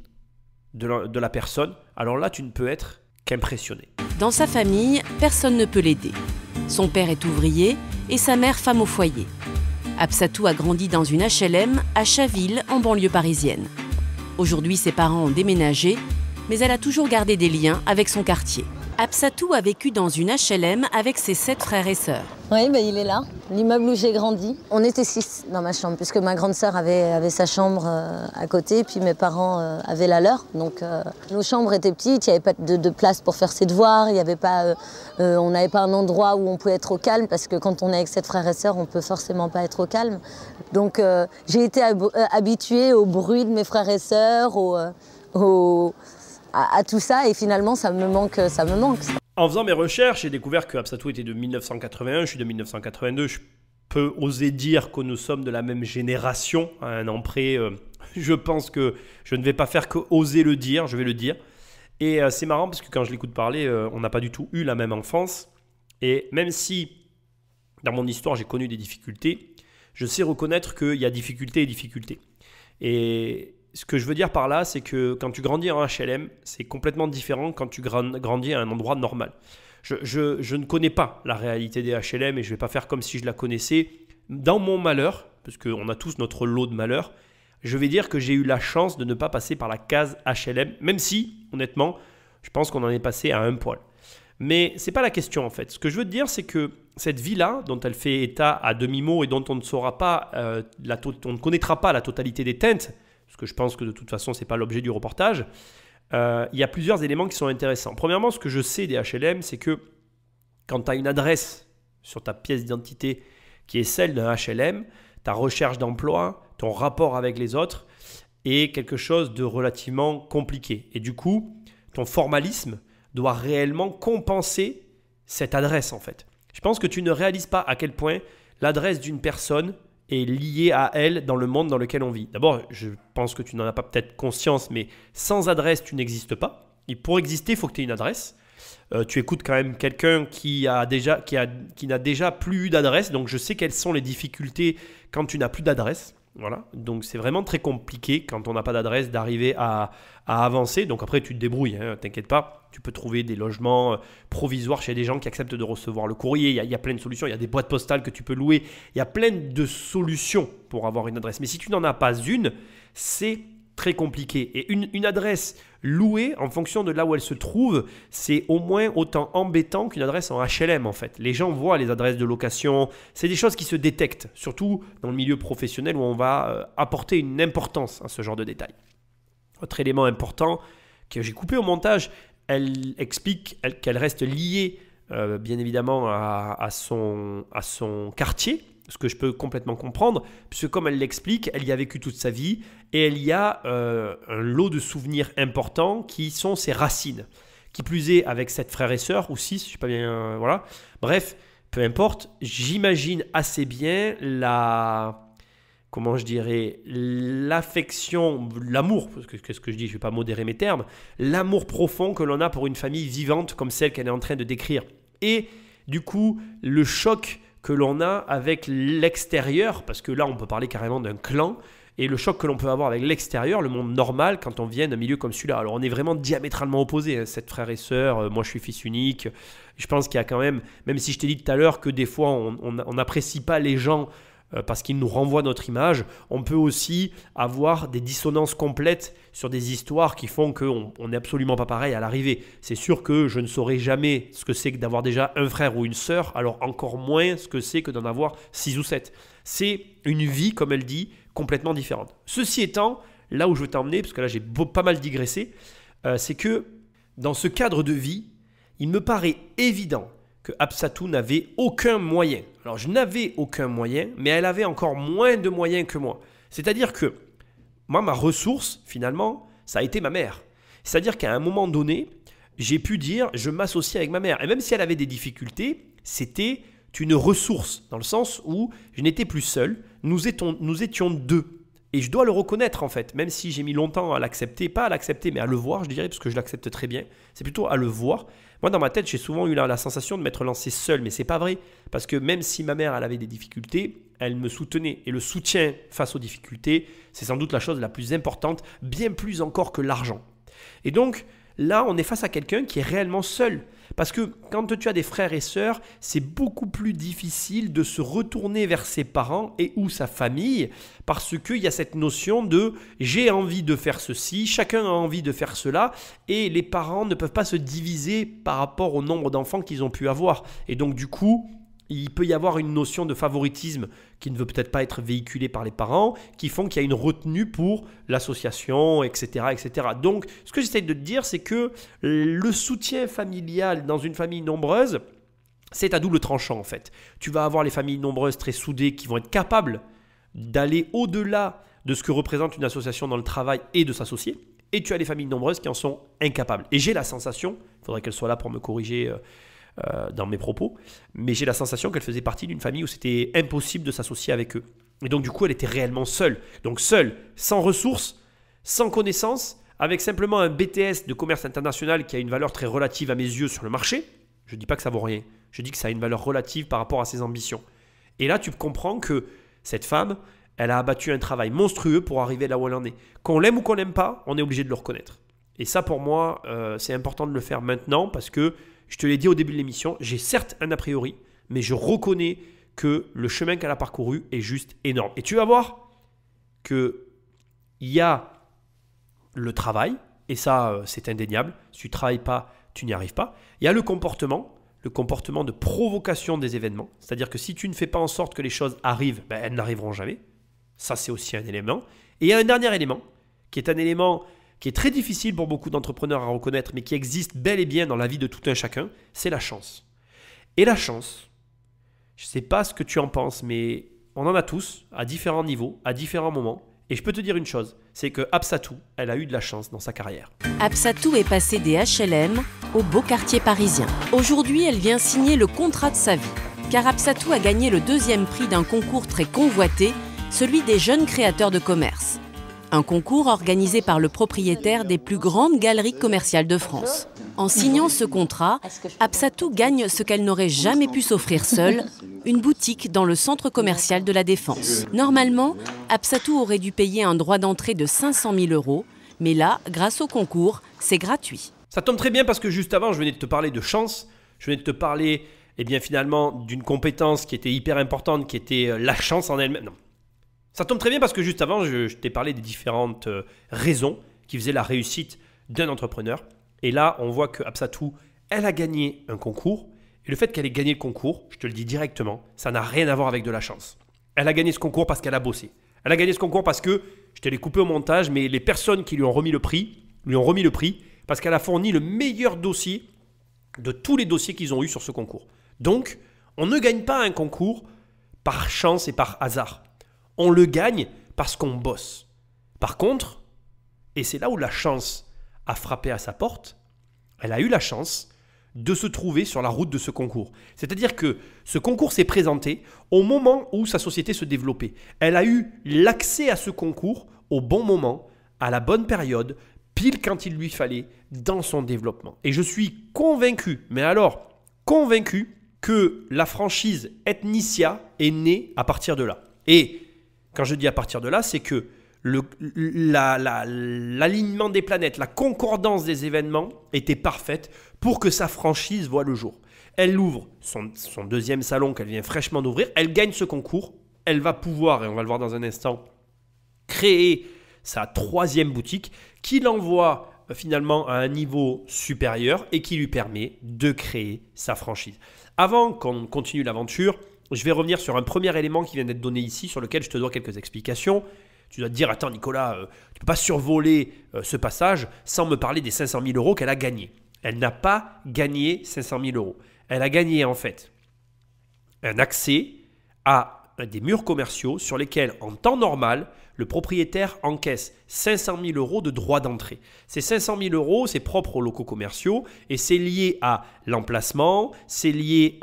de la personne, alors là, tu ne peux être qu'impressionné. Dans sa famille, personne ne peut l'aider. Son père est ouvrier et sa mère femme au foyer. Absatou a grandi dans une HLM à Chaville, en banlieue parisienne. Aujourd'hui, ses parents ont déménagé, mais elle a toujours gardé des liens avec son quartier. Absatou a vécu dans une HLM avec ses 7 frères et sœurs. Oui, il est là, l'immeuble où j'ai grandi. On était 6 dans ma chambre, puisque ma grande sœur avait sa chambre à côté, puis mes parents avaient la leur. Donc nos chambres étaient petites, il n'y avait pas de place pour faire ses devoirs, on n'avait pas un endroit où on pouvait être au calme, parce que quand on est avec 7 frères et sœurs, on ne peut forcément pas être au calme. Donc j'ai été habituée au bruit de mes frères et sœurs, à tout ça, et finalement ça me manque. En faisant mes recherches, j'ai découvert que Absatou était de 1981, je suis de 1982, je peux oser dire que nous sommes de la même génération, à un an près. Je pense que je ne vais pas faire que oser le dire, je vais le dire. Et c'est marrant parce que quand je l'écoute parler, on n'a pas du tout eu la même enfance. Et même si dans mon histoire j'ai connu des difficultés, je sais reconnaître qu'il y a difficulté et difficulté. Et ce que je veux dire par là, c'est que quand tu grandis en HLM, c'est complètement différent quand tu grandis à un endroit normal. Je ne connais pas la réalité des HLM et je ne vais pas faire comme si je la connaissais. Dans mon malheur, parce qu'on a tous notre lot de malheur, je vais dire que j'ai eu la chance de ne pas passer par la case HLM, même si, honnêtement, je pense qu'on en est passé à un poil. Mais ce n'est pas la question en fait. Ce que je veux te dire, c'est que cette vie-là, dont elle fait état à demi-mot et dont on ne connaîtra pas la totalité des teintes, parce que je pense que de toute façon, ce n'est pas l'objet du reportage, il y a plusieurs éléments qui sont intéressants. Premièrement, ce que je sais des HLM, c'est que quand tu as une adresse sur ta pièce d'identité qui est celle d'un HLM, ta recherche d'emploi, ton rapport avec les autres est quelque chose de relativement compliqué. Et du coup, ton formalisme doit réellement compenser cette adresse en fait. Je pense que tu ne réalises pas à quel point l'adresse d'une personne est liée à elle dans le monde dans lequel on vit. D'abord, je pense que tu n'en as pas peut-être conscience, mais sans adresse, tu n'existes pas. Et pour exister, il faut que tu aies une adresse. Tu écoutes quand même quelqu'un qui n'a déjà plus eu d'adresse, donc je sais quelles sont les difficultés quand tu n'as plus d'adresse. Voilà. Donc c'est vraiment très compliqué quand on n'a pas d'adresse d'arriver à avancer. Donc après tu te débrouilles, hein, t'inquiète pas. Tu peux trouver des logements provisoires chez des gens qui acceptent de recevoir le courrier. Il y a plein de solutions, il y a des boîtes postales que tu peux louer. Il y a plein de solutions pour avoir une adresse. Mais si tu n'en as pas une, c'est très compliqué. Et une adresse louée, en fonction de là où elle se trouve, c'est au moins autant embêtant qu'une adresse en HLM en fait. Les gens voient les adresses de location, c'est des choses qui se détectent, surtout dans le milieu professionnel où on va apporter une importance à ce genre de détails. Autre élément important que j'ai coupé au montage, elle explique qu'elle reste liée bien évidemment à son quartier, ce que je peux complètement comprendre, puisque comme elle l'explique, elle y a vécu toute sa vie et elle y a un lot de souvenirs importants qui sont ses racines. Qui plus est, avec 7 frères et sœurs, ou 6, je ne sais pas bien, voilà. Bref, peu importe, j'imagine assez bien l'affection, l'amour, parce que qu'est-ce que je dis, je ne vais pas modérer mes termes, l'amour profond que l'on a pour une famille vivante comme celle qu'elle est en train de décrire. Et du coup, le choc que l'on a avec l'extérieur, parce que là on peut parler carrément d'un clan, et le choc que l'on peut avoir avec l'extérieur, le monde normal, quand on vient d'un milieu comme celui-là. Alors on est vraiment diamétralement opposés, hein, 7 frères et sœurs, moi je suis fils unique, je pense qu'il y a quand même si je t'ai dit tout à l'heure que des fois on n'apprécie pas les gens parce qu'ils nous renvoient notre image, on peut aussi avoir des dissonances complètes sur des histoires qui font qu'on n'est absolument pas pareil à l'arrivée. C'est sûr que je ne saurais jamais ce que c'est que d'avoir déjà un frère ou une sœur, alors encore moins ce que c'est que d'en avoir 6 ou 7. C'est une vie, comme elle dit, complètement différentes. Ceci étant, là où je veux t'emmener, parce que là j'ai pas mal digressé, c'est que dans ce cadre de vie, il me paraît évident que Absatou n'avait aucun moyen. Alors je n'avais aucun moyen, mais elle avait encore moins de moyens que moi. C'est-à-dire que moi, ma ressource, finalement, ça a été ma mère. C'est-à-dire qu'à un moment donné, j'ai pu dire je m'associe avec ma mère. Et même si elle avait des difficultés, c'était une ressource, dans le sens où je n'étais plus seul, nous étions deux. Et je dois le reconnaître en fait, même si j'ai mis longtemps à l'accepter, pas à l'accepter, mais à le voir, je dirais, parce que je l'accepte très bien. C'est plutôt à le voir. Moi, dans ma tête, j'ai souvent eu la sensation de m'être lancé seul, mais c'est pas vrai. Parce que même si ma mère, elle avait des difficultés, elle me soutenait. Et le soutien face aux difficultés, c'est sans doute la chose la plus importante, bien plus encore que l'argent. Et donc, là, on est face à quelqu'un qui est réellement seul. Parce que quand tu as des frères et sœurs, c'est beaucoup plus difficile de se retourner vers ses parents et ou sa famille parce qu'il y a cette notion de « j'ai envie de faire ceci, chacun a envie de faire cela » et les parents ne peuvent pas se diviser par rapport au nombre d'enfants qu'ils ont pu avoir. Et donc du coup, il peut y avoir une notion de favoritisme qui ne veut peut-être pas être véhiculée par les parents, qui font qu'il y a une retenue pour l'association, etc., etc. Donc, ce que j'essaie de te dire, c'est que le soutien familial dans une famille nombreuse, c'est à double tranchant en fait. Tu vas avoir les familles nombreuses très soudées qui vont être capables d'aller au-delà de ce que représente une association dans le travail et de s'associer. Et tu as les familles nombreuses qui en sont incapables. Et j'ai la sensation, il faudrait qu'elle soit là pour me corriger dans mes propos, mais j'ai la sensation qu'elle faisait partie d'une famille où c'était impossible de s'associer avec eux. Et donc du coup, elle était réellement seule. Donc seule, sans ressources, sans connaissances, avec simplement un BTS de commerce international qui a une valeur très relative à mes yeux sur le marché. Je ne dis pas que ça vaut rien, je dis que ça a une valeur relative par rapport à ses ambitions. Et là, tu comprends que cette femme, elle a abattu un travail monstrueux pour arriver là où elle en est. Qu'on l'aime ou qu'on l'aime pas, on est obligé de le reconnaître. Et ça, pour moi, c'est important de le faire maintenant parce que je te l'ai dit au début de l'émission, j'ai certes un a priori, mais je reconnais que le chemin qu'elle a parcouru est juste énorme. Et tu vas voir qu'il y a le travail, et ça, c'est indéniable. Si tu ne travailles pas, tu n'y arrives pas. Il y a le comportement de provocation des événements. C'est-à-dire que si tu ne fais pas en sorte que les choses arrivent, elles n'arriveront jamais. Ça, c'est aussi un élément. Et il y a un dernier élément, qui est un élément qui est très difficile pour beaucoup d'entrepreneurs à reconnaître, mais qui existe bel et bien dans la vie de tout un chacun, c'est la chance. Et la chance, je ne sais pas ce que tu en penses, mais on en a tous, à différents niveaux, à différents moments. Et je peux te dire une chose, c'est que Absatou, elle a eu de la chance dans sa carrière. Absatou est passée des HLM au beau quartier parisien. Aujourd'hui, elle vient signer le contrat de sa vie. Car Absatou a gagné le 2e prix d'un concours très convoité, celui des jeunes créateurs de commerce. Un concours organisé par le propriétaire des plus grandes galeries commerciales de France. En signant ce contrat, Absatou gagne ce qu'elle n'aurait jamais pu s'offrir seule, une boutique dans le centre commercial de la Défense. Normalement, Absatou aurait dû payer un droit d'entrée de 500 000 €, mais là, grâce au concours, c'est gratuit. Ça tombe très bien parce que juste avant, je venais de te parler de chance, je venais de te parler finalement d'une compétence qui était hyper importante, qui était la chance en elle-même. Non. Ça tombe très bien parce que juste avant, je t'ai parlé des différentes raisons qui faisaient la réussite d'un entrepreneur. Et là, on voit que Absatou, elle a gagné un concours. Et le fait qu'elle ait gagné le concours, je te le dis directement, ça n'a rien à voir avec de la chance. Elle a gagné ce concours parce qu'elle a bossé. Elle a gagné ce concours parce que, je te l'ai coupé au montage, mais les personnes qui lui ont remis le prix parce qu'elle a fourni le meilleur dossier de tous les dossiers qu'ils ont eu sur ce concours. Donc, on ne gagne pas un concours par chance et par hasard. On le gagne parce qu'on bosse. Par contre, et c'est là où la chance a frappé à sa porte, elle a eu la chance de se trouver sur la route de ce concours. C'est-à-dire que ce concours s'est présenté au moment où sa société se développait. Elle a eu l'accès à ce concours au bon moment, à la bonne période, pile quand il lui fallait dans son développement. Et je suis convaincu, mais alors convaincu, que la franchise Ethnicia est née à partir de là. Et quand je dis à partir de là, c'est que l'alignement des planètes, la concordance des événements était parfaite pour que sa franchise voie le jour. Elle ouvre son 2e salon qu'elle vient fraîchement d'ouvrir, elle gagne ce concours, elle va pouvoir, et on va le voir dans un instant, créer sa 3e boutique qui l'envoie finalement à un niveau supérieur et qui lui permet de créer sa franchise. Avant qu'on continue l'aventure, je vais revenir sur un premier élément qui vient d'être donné ici, sur lequel je te dois quelques explications. Tu dois te dire, attends Nicolas, tu ne peux pas survoler ce passage sans me parler des 500 000 euros qu'elle a gagnés. Elle n'a pas gagné 500 000 euros. Elle a gagné en fait un accès à des murs commerciaux sur lesquels, en temps normal, le propriétaire encaisse 500 000 euros de droits d'entrée. Ces 500 000 euros, c'est propre aux locaux commerciaux et c'est lié à l'emplacement, c'est lié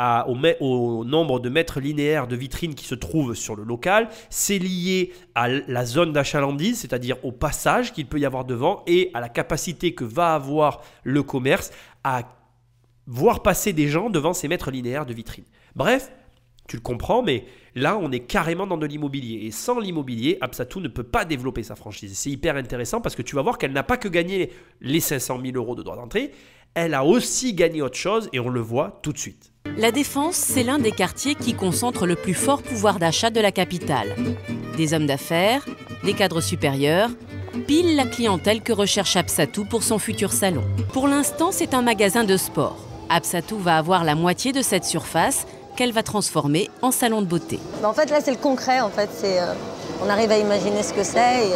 au nombre de mètres linéaires de vitrines qui se trouvent sur le local, c'est lié à la zone d'achalandise, c'est-à-dire au passage qu'il peut y avoir devant et à la capacité que va avoir le commerce à voir passer des gens devant ces mètres linéaires de vitrines. Bref, tu le comprends, mais là, on est carrément dans de l'immobilier. Et sans l'immobilier, Absatou ne peut pas développer sa franchise. Et c'est hyper intéressant parce que tu vas voir qu'elle n'a pas que gagné les 500 000 euros de droits d'entrée, elle a aussi gagné autre chose et on le voit tout de suite. La Défense, c'est l'un des quartiers qui concentre le plus fort pouvoir d'achat de la capitale. Des hommes d'affaires, des cadres supérieurs, pile la clientèle que recherche Absatou pour son futur salon. Pour l'instant, c'est un magasin de sport. Absatou va avoir la moitié de cette surface qu'elle va transformer en salon de beauté. En fait, là, c'est le concret. En fait, on arrive à imaginer ce que c'est.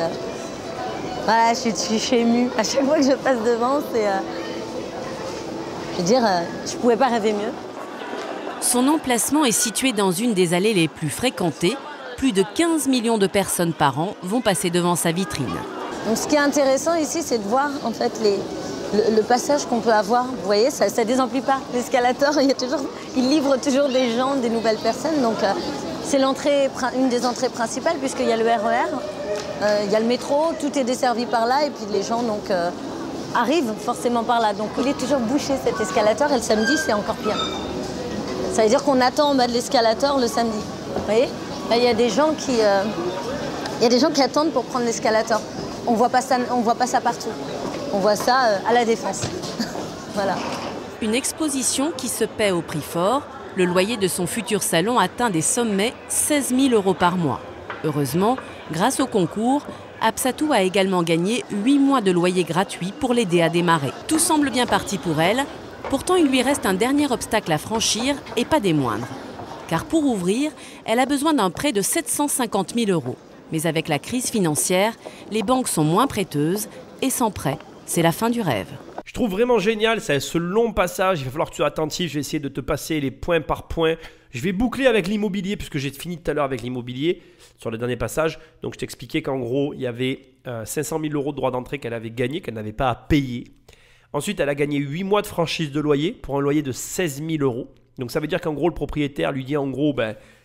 Voilà, je suis émue. À chaque fois que je passe devant, je veux dire, je ne pouvais pas rêver mieux. Son emplacement est situé dans une des allées les plus fréquentées. Plus de 15 millions de personnes par an vont passer devant sa vitrine. Donc, ce qui est intéressant ici, c'est de voir en fait le passage qu'on peut avoir. Vous voyez, ça ne désemplit pas. L'escalator, il livre toujours des gens, des nouvelles personnes. Donc, c'est une des entrées principales puisqu'il y a le RER, il y a le métro, tout est desservi par là et puis les gens arrivent forcément par là. Donc, il est toujours bouché cet escalator et le samedi, c'est encore pire. Ça veut dire qu'on attend en bas de l'escalator le samedi. Vous voyez, là, il y a des gens qui attendent pour prendre l'escalator. On voit pas ça partout. On voit ça à la Défense. Voilà. Une exposition qui se paie au prix fort. Le loyer de son futur salon atteint des sommets 16 000 euros par mois. Heureusement, grâce au concours, Absatou a également gagné 8 mois de loyer gratuit pour l'aider à démarrer. Tout semble bien parti pour elle. Pourtant, il lui reste un dernier obstacle à franchir et pas des moindres. Car pour ouvrir, elle a besoin d'un prêt de 750 000 euros. Mais avec la crise financière, les banques sont moins prêteuses et sans prêt, c'est la fin du rêve. Je trouve vraiment génial ce long passage. Il va falloir que tu sois attentif. Je vais essayer de te passer les points par point. Je vais boucler avec l'immobilier puisque j'ai fini tout à l'heure avec l'immobilier sur le dernier passage. Donc, je t'expliquais qu'en gros, il y avait 500 000 euros de droits d'entrée qu'elle avait gagné, qu'elle n'avait pas à payer. Ensuite, elle a gagné 8 mois de franchise de loyer pour un loyer de 16 000 euros. Donc, ça veut dire qu'en gros, le propriétaire lui dit en gros,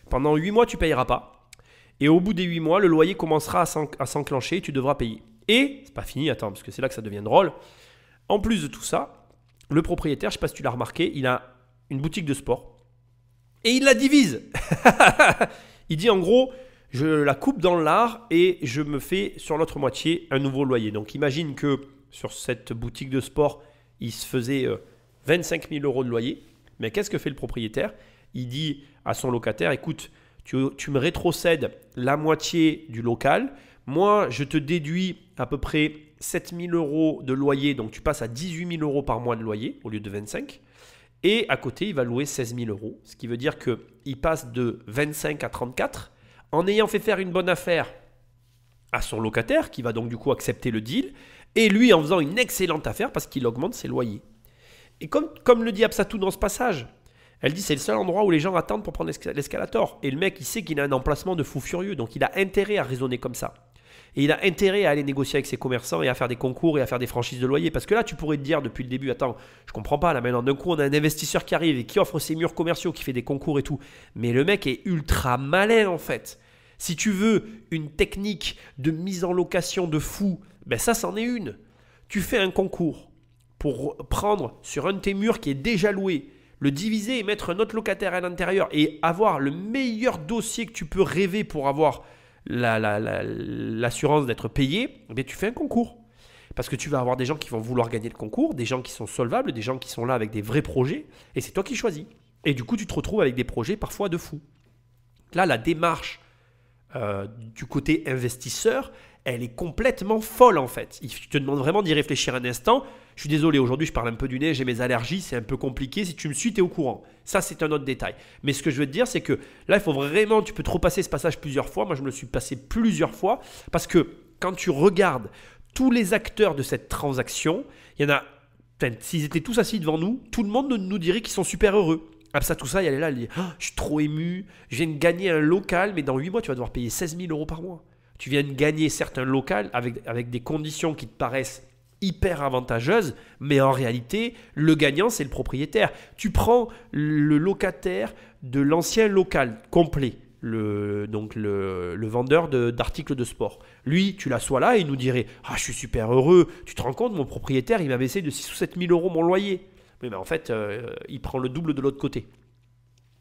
pendant 8 mois, tu ne payeras pas. Et au bout des 8 mois, le loyer commencera à s'enclencher et tu devras payer. Et, c'est pas fini, attends, parce que c'est là que ça devient drôle. En plus de tout ça, le propriétaire, je ne sais pas si tu l'as remarqué, il a une boutique de sport et il la divise. Il dit en gros, je la coupe dans l'art et je me fais sur l'autre moitié un nouveau loyer. Donc imagine que sur cette boutique de sport, il se faisait 25 000 euros de loyer. Mais qu'est-ce que fait le propriétaire? Il dit à son locataire, écoute, tu me rétrocèdes la moitié du local. Moi, je te déduis à peu près 7 000 euros de loyer, donc tu passes à 18 000 euros par mois de loyer au lieu de 25. Et à côté, il va louer 16 000 euros, ce qui veut dire qu'il passe de 25 à 34 en ayant fait faire une bonne affaire à son locataire qui va donc du coup accepter le deal et lui en faisant une excellente affaire parce qu'il augmente ses loyers. Et comme le dit Absatou dans ce passage, elle dit c'est le seul endroit où les gens attendent pour prendre l'escalator. Et le mec, il sait qu'il a un emplacement de fou furieux, donc il a intérêt à raisonner comme ça. Et il a intérêt à aller négocier avec ses commerçants et à faire des concours et à faire des franchises de loyer. Parce que là, tu pourrais te dire depuis le début, attends, je comprends pas, là maintenant d'un coup, on a un investisseur qui arrive et qui offre ses murs commerciaux, qui fait des concours et tout. Mais le mec est ultra malin en fait. Si tu veux une technique de mise en location de fou, ça c'en est une. Tu fais un concours pour prendre sur un de tes murs qui est déjà loué, le diviser et mettre un autre locataire à l'intérieur et avoir le meilleur dossier que tu peux rêver pour avoir l'assurance d'être payé, tu fais un concours. Parce que tu vas avoir des gens qui vont vouloir gagner le concours, des gens qui sont solvables, des gens qui sont là avec des vrais projets, et c'est toi qui choisis. Et du coup, tu te retrouves avec des projets parfois de fou. Là, la démarche du côté investisseur, elle est complètement folle en fait. Je te demande vraiment d'y réfléchir un instant. Je suis désolé, aujourd'hui je parle un peu du nez, j'ai mes allergies, c'est un peu compliqué. Si tu me suis, tu es au courant. Ça, c'est un autre détail. Mais ce que je veux te dire, c'est que là, il faut vraiment, tu peux te repasser ce passage plusieurs fois. Moi, je me le suis passé plusieurs fois parce que quand tu regardes tous les acteurs de cette transaction, il y en a, s'ils étaient tous assis devant nous, tout le monde nous dirait qu'ils sont super heureux. Ça, tout ça, elle est là, elle dit oh, je suis trop ému, je viens de gagner un local, mais dans 8 mois, tu vas devoir payer 16 000 € par mois. Tu viens de gagner certes un local avec des conditions qui te paraissent hyper avantageuses, mais en réalité, le gagnant, c'est le propriétaire. Tu prends le locataire de l'ancien local complet, le vendeur d'articles de sport. Lui, tu l'assois là et il nous dirait « Ah, je suis super heureux, tu te rends compte, mon propriétaire, il m'a baissé de 6 ou 7 000 € mon loyer. » Mais en fait, il prend le double de l'autre côté.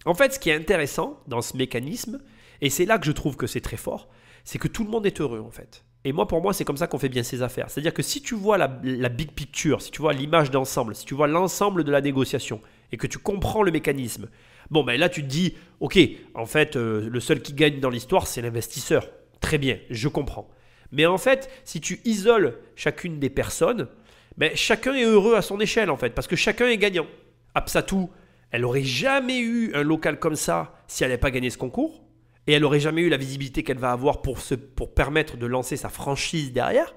En fait, ce qui est intéressant dans ce mécanisme, et c'est là que je trouve que c'est très fort, c'est que tout le monde est heureux en fait. Et pour moi, c'est comme ça qu'on fait bien ses affaires. C'est-à-dire que si tu vois la big picture, si tu vois l'image d'ensemble, si tu vois l'ensemble de la négociation et que tu comprends le mécanisme, là tu te dis, ok, en fait, le seul qui gagne dans l'histoire, c'est l'investisseur. Très bien, je comprends. Mais en fait, si tu isoles chacune des personnes, chacun est heureux à son échelle en fait, parce que chacun est gagnant. Apsatou, elle n'aurait jamais eu un local comme ça si elle n'avait pas gagné ce concours. Et elle n'aurait jamais eu la visibilité qu'elle va avoir pour permettre de lancer sa franchise derrière.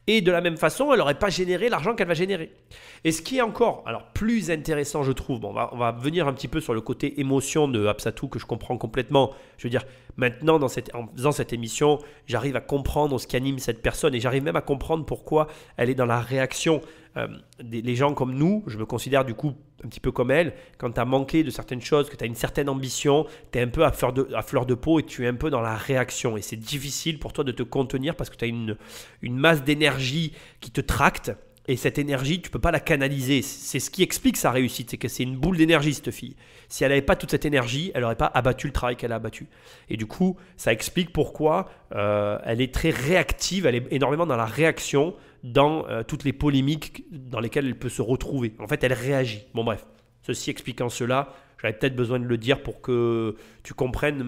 Et de la même façon, elle n'aurait pas généré l'argent qu'elle va générer. Et ce qui est encore plus intéressant, je trouve, on va venir un petit peu sur le côté émotion de Apsatou que je comprends complètement. Je veux dire, maintenant, en faisant cette émission, j'arrive à comprendre ce qui anime cette personne et j'arrive même à comprendre pourquoi elle est dans la réaction. Les gens comme nous, je me considère du coup un petit peu comme elle, quand tu as manqué de certaines choses, que tu as une certaine ambition, tu es un peu à fleur de peau et tu es un peu dans la réaction. Et c'est difficile pour toi de te contenir parce que tu as une masse d'énergie qui te tracte et cette énergie, tu ne peux pas la canaliser. C'est ce qui explique sa réussite, c'est que c'est une boule d'énergie cette fille. Si elle n'avait pas toute cette énergie, elle n'aurait pas abattu le travail qu'elle a abattu. Et du coup, ça explique pourquoi elle est très réactive, elle est énormément dans la réaction, dans toutes les polémiques dans lesquelles elle peut se retrouver. En fait, elle réagit. Bon bref, ceci expliquant cela, j'avais peut-être besoin de le dire pour que tu comprennes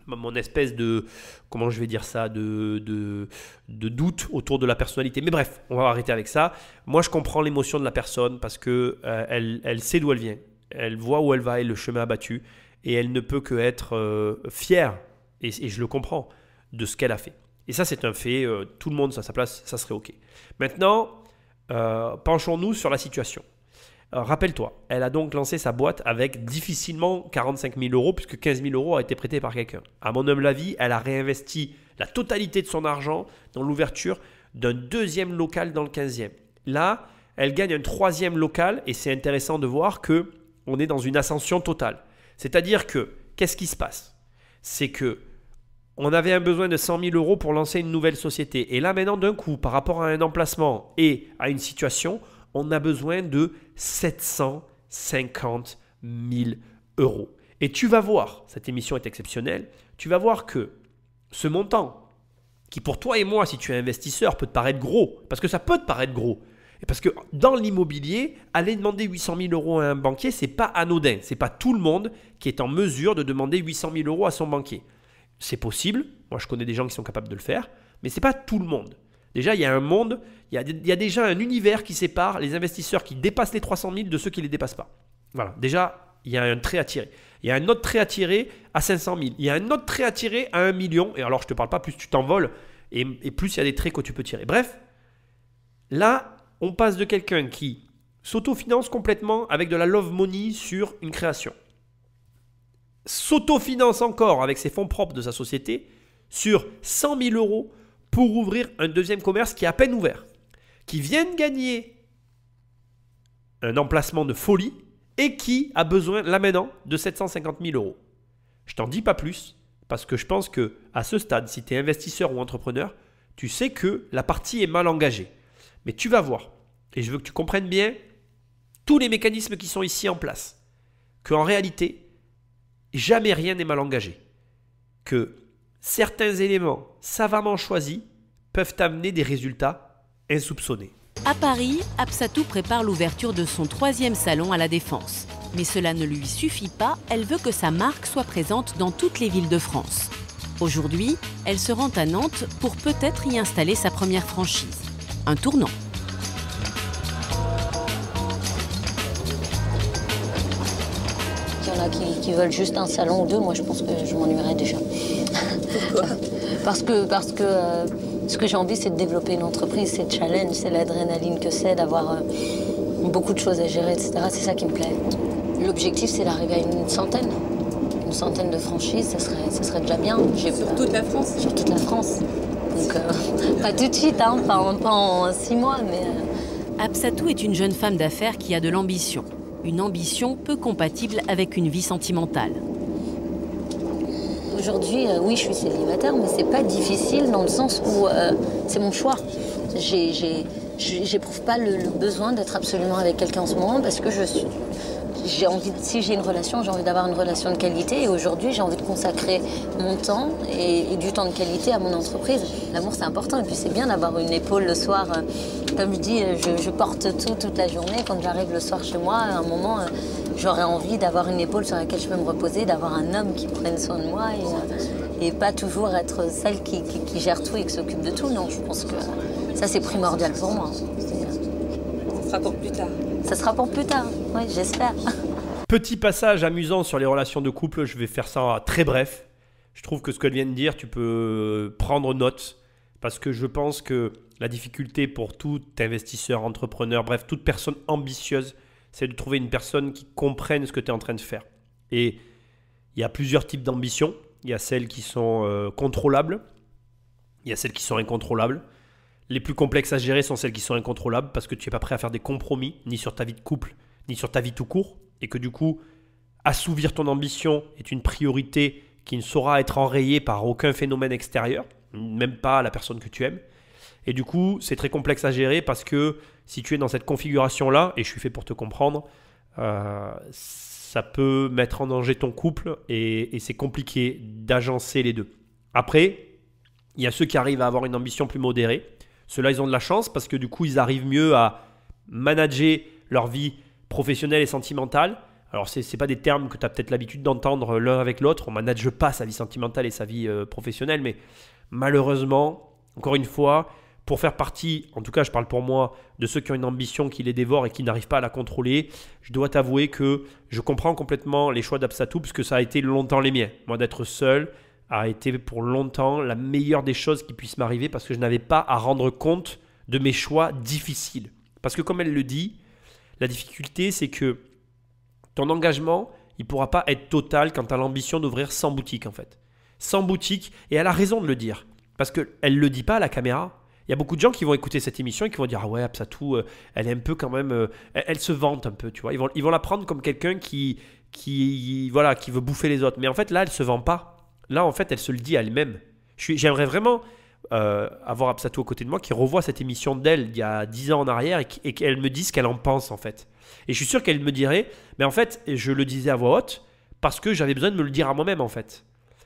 mon espèce de, comment je vais dire ça, de doute autour de la personnalité. Mais bref, on va arrêter avec ça. Moi, je comprends l'émotion de la personne parce que elle sait d'où elle vient. Elle voit où elle va et le chemin abattu. Et elle ne peut que être fière, et je le comprends, de ce qu'elle a fait. Et ça, c'est un fait. Tout le monde à sa place, ça serait OK. Maintenant, penchons-nous sur la situation. Rappelle-toi, elle a donc lancé sa boîte avec difficilement 45 000 € puisque 15 000 € a été prêté par quelqu'un. À mon humble avis, elle a réinvesti la totalité de son argent dans l'ouverture d'un deuxième local dans le 15e. Là, elle gagne un troisième local et c'est intéressant de voir qu'on est dans une ascension totale. C'est-à-dire que, qu'est-ce qui se passe? C'est que on avait un besoin de 100 000 € pour lancer une nouvelle société. Et là, maintenant, d'un coup, par rapport à un emplacement et à une situation, on a besoin de 750 000 €. Et tu vas voir, cette émission est exceptionnelle, tu vas voir que ce montant, qui pour toi et moi, si tu es investisseur, peut te paraître gros, parce que ça peut te paraître gros, et parce que dans l'immobilier, aller demander 800 000 € à un banquier, ce n'est pas anodin. Ce n'est pas tout le monde qui est en mesure de demander 800 000 € à son banquier. C'est possible, moi je connais des gens qui sont capables de le faire, mais ce n'est pas tout le monde. Déjà, il y a un monde, il y a déjà un univers qui sépare les investisseurs qui dépassent les 300 000 de ceux qui ne les dépassent pas. Voilà, déjà, il y a un trait à tirer. Il y a un autre trait à tirer à 500 000. Il y a un autre trait à tirer à 1 million. Et alors, je ne te parle pas, plus tu t'envoles et plus il y a des traits que tu peux tirer. Bref, là, on passe de quelqu'un qui s'autofinance complètement avec de la love money sur une création. S'autofinance encore avec ses fonds propres de sa société sur 100 000 € pour ouvrir un deuxième commerce qui est à peine ouvert, qui vient de gagner un emplacement de folie et qui a besoin là maintenant de 750 000 €. Je t'en dis pas plus parce que je pense qu'à ce stade, si tu es investisseur ou entrepreneur, tu sais que la partie est mal engagée. Mais tu vas voir, et je veux que tu comprennes bien tous les mécanismes qui sont ici en place, qu'en réalité, jamais rien n'est mal engagé, que certains éléments savamment choisis peuvent amener des résultats insoupçonnés. À Paris, Apsatou prépare l'ouverture de son 3e salon à La Défense. Mais cela ne lui suffit pas, elle veut que sa marque soit présente dans toutes les villes de France. Aujourd'hui, elle se rend à Nantes pour peut-être y installer sa première franchise. Un tournant. Il y en a qui veulent juste un salon ou deux. Moi, je pense que je m'ennuierais déjà. Pourquoi? Parce que ce que j'ai envie, c'est de développer une entreprise, c'est le challenge, c'est l'adrénaline que c'est d'avoir beaucoup de choses à gérer, etc. C'est ça qui me plaît. L'objectif, c'est d'arriver à une centaine de franchises, ça serait déjà bien. Sur toute la France? Sur toute la France. Donc, pas tout de suite, hein, pas en 6 mois, mais... Absatou est une jeune femme d'affaires qui a de l'ambition. Une ambition peu compatible avec une vie sentimentale. Aujourd'hui, oui, je suis célibataire, mais c'est pas difficile dans le sens où c'est mon choix. J'éprouve pas le besoin d'être absolument avec quelqu'un en ce moment parce que si j'ai une relation, j'ai envie d'avoir une relation de qualité et aujourd'hui, j'ai envie de consacrer mon temps et du temps de qualité à mon entreprise. L'amour, c'est important et puis c'est bien d'avoir une épaule le soir. Comme je dis, je porte toute la journée. Quand j'arrive le soir chez moi, à un moment, j'aurais envie d'avoir une épaule sur laquelle je peux me reposer, d'avoir un homme qui prenne soin de moi et pas toujours être celle qui gère tout et qui s'occupe de tout. Non, je pense que ça, c'est primordial pour moi. Ça sera pour plus tard. Ça sera pour plus tard, oui, j'espère. Petit passage amusant sur les relations de couple, je vais faire ça très bref. Je trouve que ce qu'elle vient de dire, tu peux prendre note parce que je pense que la difficulté pour tout investisseur, entrepreneur, bref, toute personne ambitieuse, c'est de trouver une personne qui comprenne ce que tu es en train de faire. Et il y a plusieurs types d'ambitions. Il y a celles qui sont contrôlables, il y a celles qui sont incontrôlables. Les plus complexes à gérer sont celles qui sont incontrôlables parce que tu n'es pas prêt à faire des compromis, ni sur ta vie de couple, ni sur ta vie tout court. Et que du coup, assouvir ton ambition est une priorité qui ne saura être enrayée par aucun phénomène extérieur, même pas la personne que tu aimes. Et du coup, c'est très complexe à gérer parce que si tu es dans cette configuration-là, et je suis fait pour te comprendre, ça peut mettre en danger ton couple et c'est compliqué d'agencer les deux. Après, il y a ceux qui arrivent à avoir une ambition plus modérée. Ceux-là, ils ont de la chance parce que du coup, ils arrivent mieux à manager leur vie professionnelle et sentimentale. Alors, ce n'est pas des termes que tu as peut-être l'habitude d'entendre l'un avec l'autre. On ne manage pas sa vie sentimentale et sa vie professionnelle. Mais malheureusement, encore une fois, pour faire partie, en tout cas, je parle pour moi, de ceux qui ont une ambition qui les dévore et qui n'arrivent pas à la contrôler, je dois t'avouer que je comprends complètement les choix d'Absatou parce que ça a été longtemps les miens. Moi, d'être seul a été pour longtemps la meilleure des choses qui puissent m'arriver parce que je n'avais pas à rendre compte de mes choix difficiles. Parce que comme elle le dit, la difficulté, c'est que ton engagement, il ne pourra pas être total quand tu as l'ambition d'ouvrir 100 boutiques en fait. 100 boutiques, et elle a raison de le dire. Parce qu'elle ne le dit pas à la caméra. Il y a beaucoup de gens qui vont écouter cette émission et qui vont dire « Ah ouais, Absatou, elle est un peu quand même… elle se vante un peu, tu vois. » Ils vont la prendre comme quelqu'un qui veut bouffer les autres. Mais en fait, là, elle ne se vend pas. Là, en fait, elle se le dit à elle-même. J'aimerais vraiment avoir Absatou à côté de moi qui revoit cette émission d'elle il y a 10 ans en arrière et qu'elle me dise ce qu'elle en pense en fait. Et je suis sûr qu'elle me dirait, mais en fait, je le disais à voix haute parce que j'avais besoin de me le dire à moi-même en fait.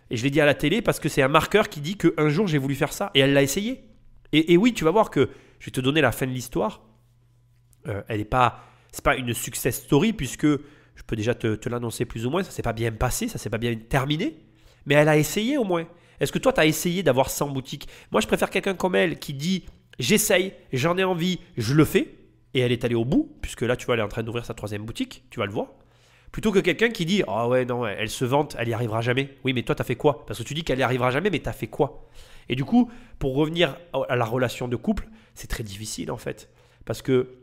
Et je l'ai dit à la télé parce que c'est un marqueur qui dit qu'un jour j'ai voulu faire ça et elle l'a essayé. Et oui, tu vas voir que je vais te donner la fin de l'histoire. C'est pas une success story puisque je peux déjà te l'annoncer plus ou moins. Ça s'est pas bien passé, ça s'est pas bien terminé. Mais elle a essayé au moins. Est-ce que toi, tu as essayé d'avoir 100 boutiques? Moi, je préfère quelqu'un comme elle qui dit « J'essaye, j'en ai envie, je le fais ». Et elle est allée au bout, puisque là, tu vois, elle est en train d'ouvrir sa 3e boutique, tu vas le voir. Plutôt que quelqu'un qui dit « Ah ouais, non, elle se vante, elle n'y arrivera jamais ». Oui, mais toi, tu as fait quoi? Parce que tu dis qu'elle n'y arrivera jamais, mais tu as fait quoi? Et du coup, pour revenir à la relation de couple, c'est très difficile en fait. Parce que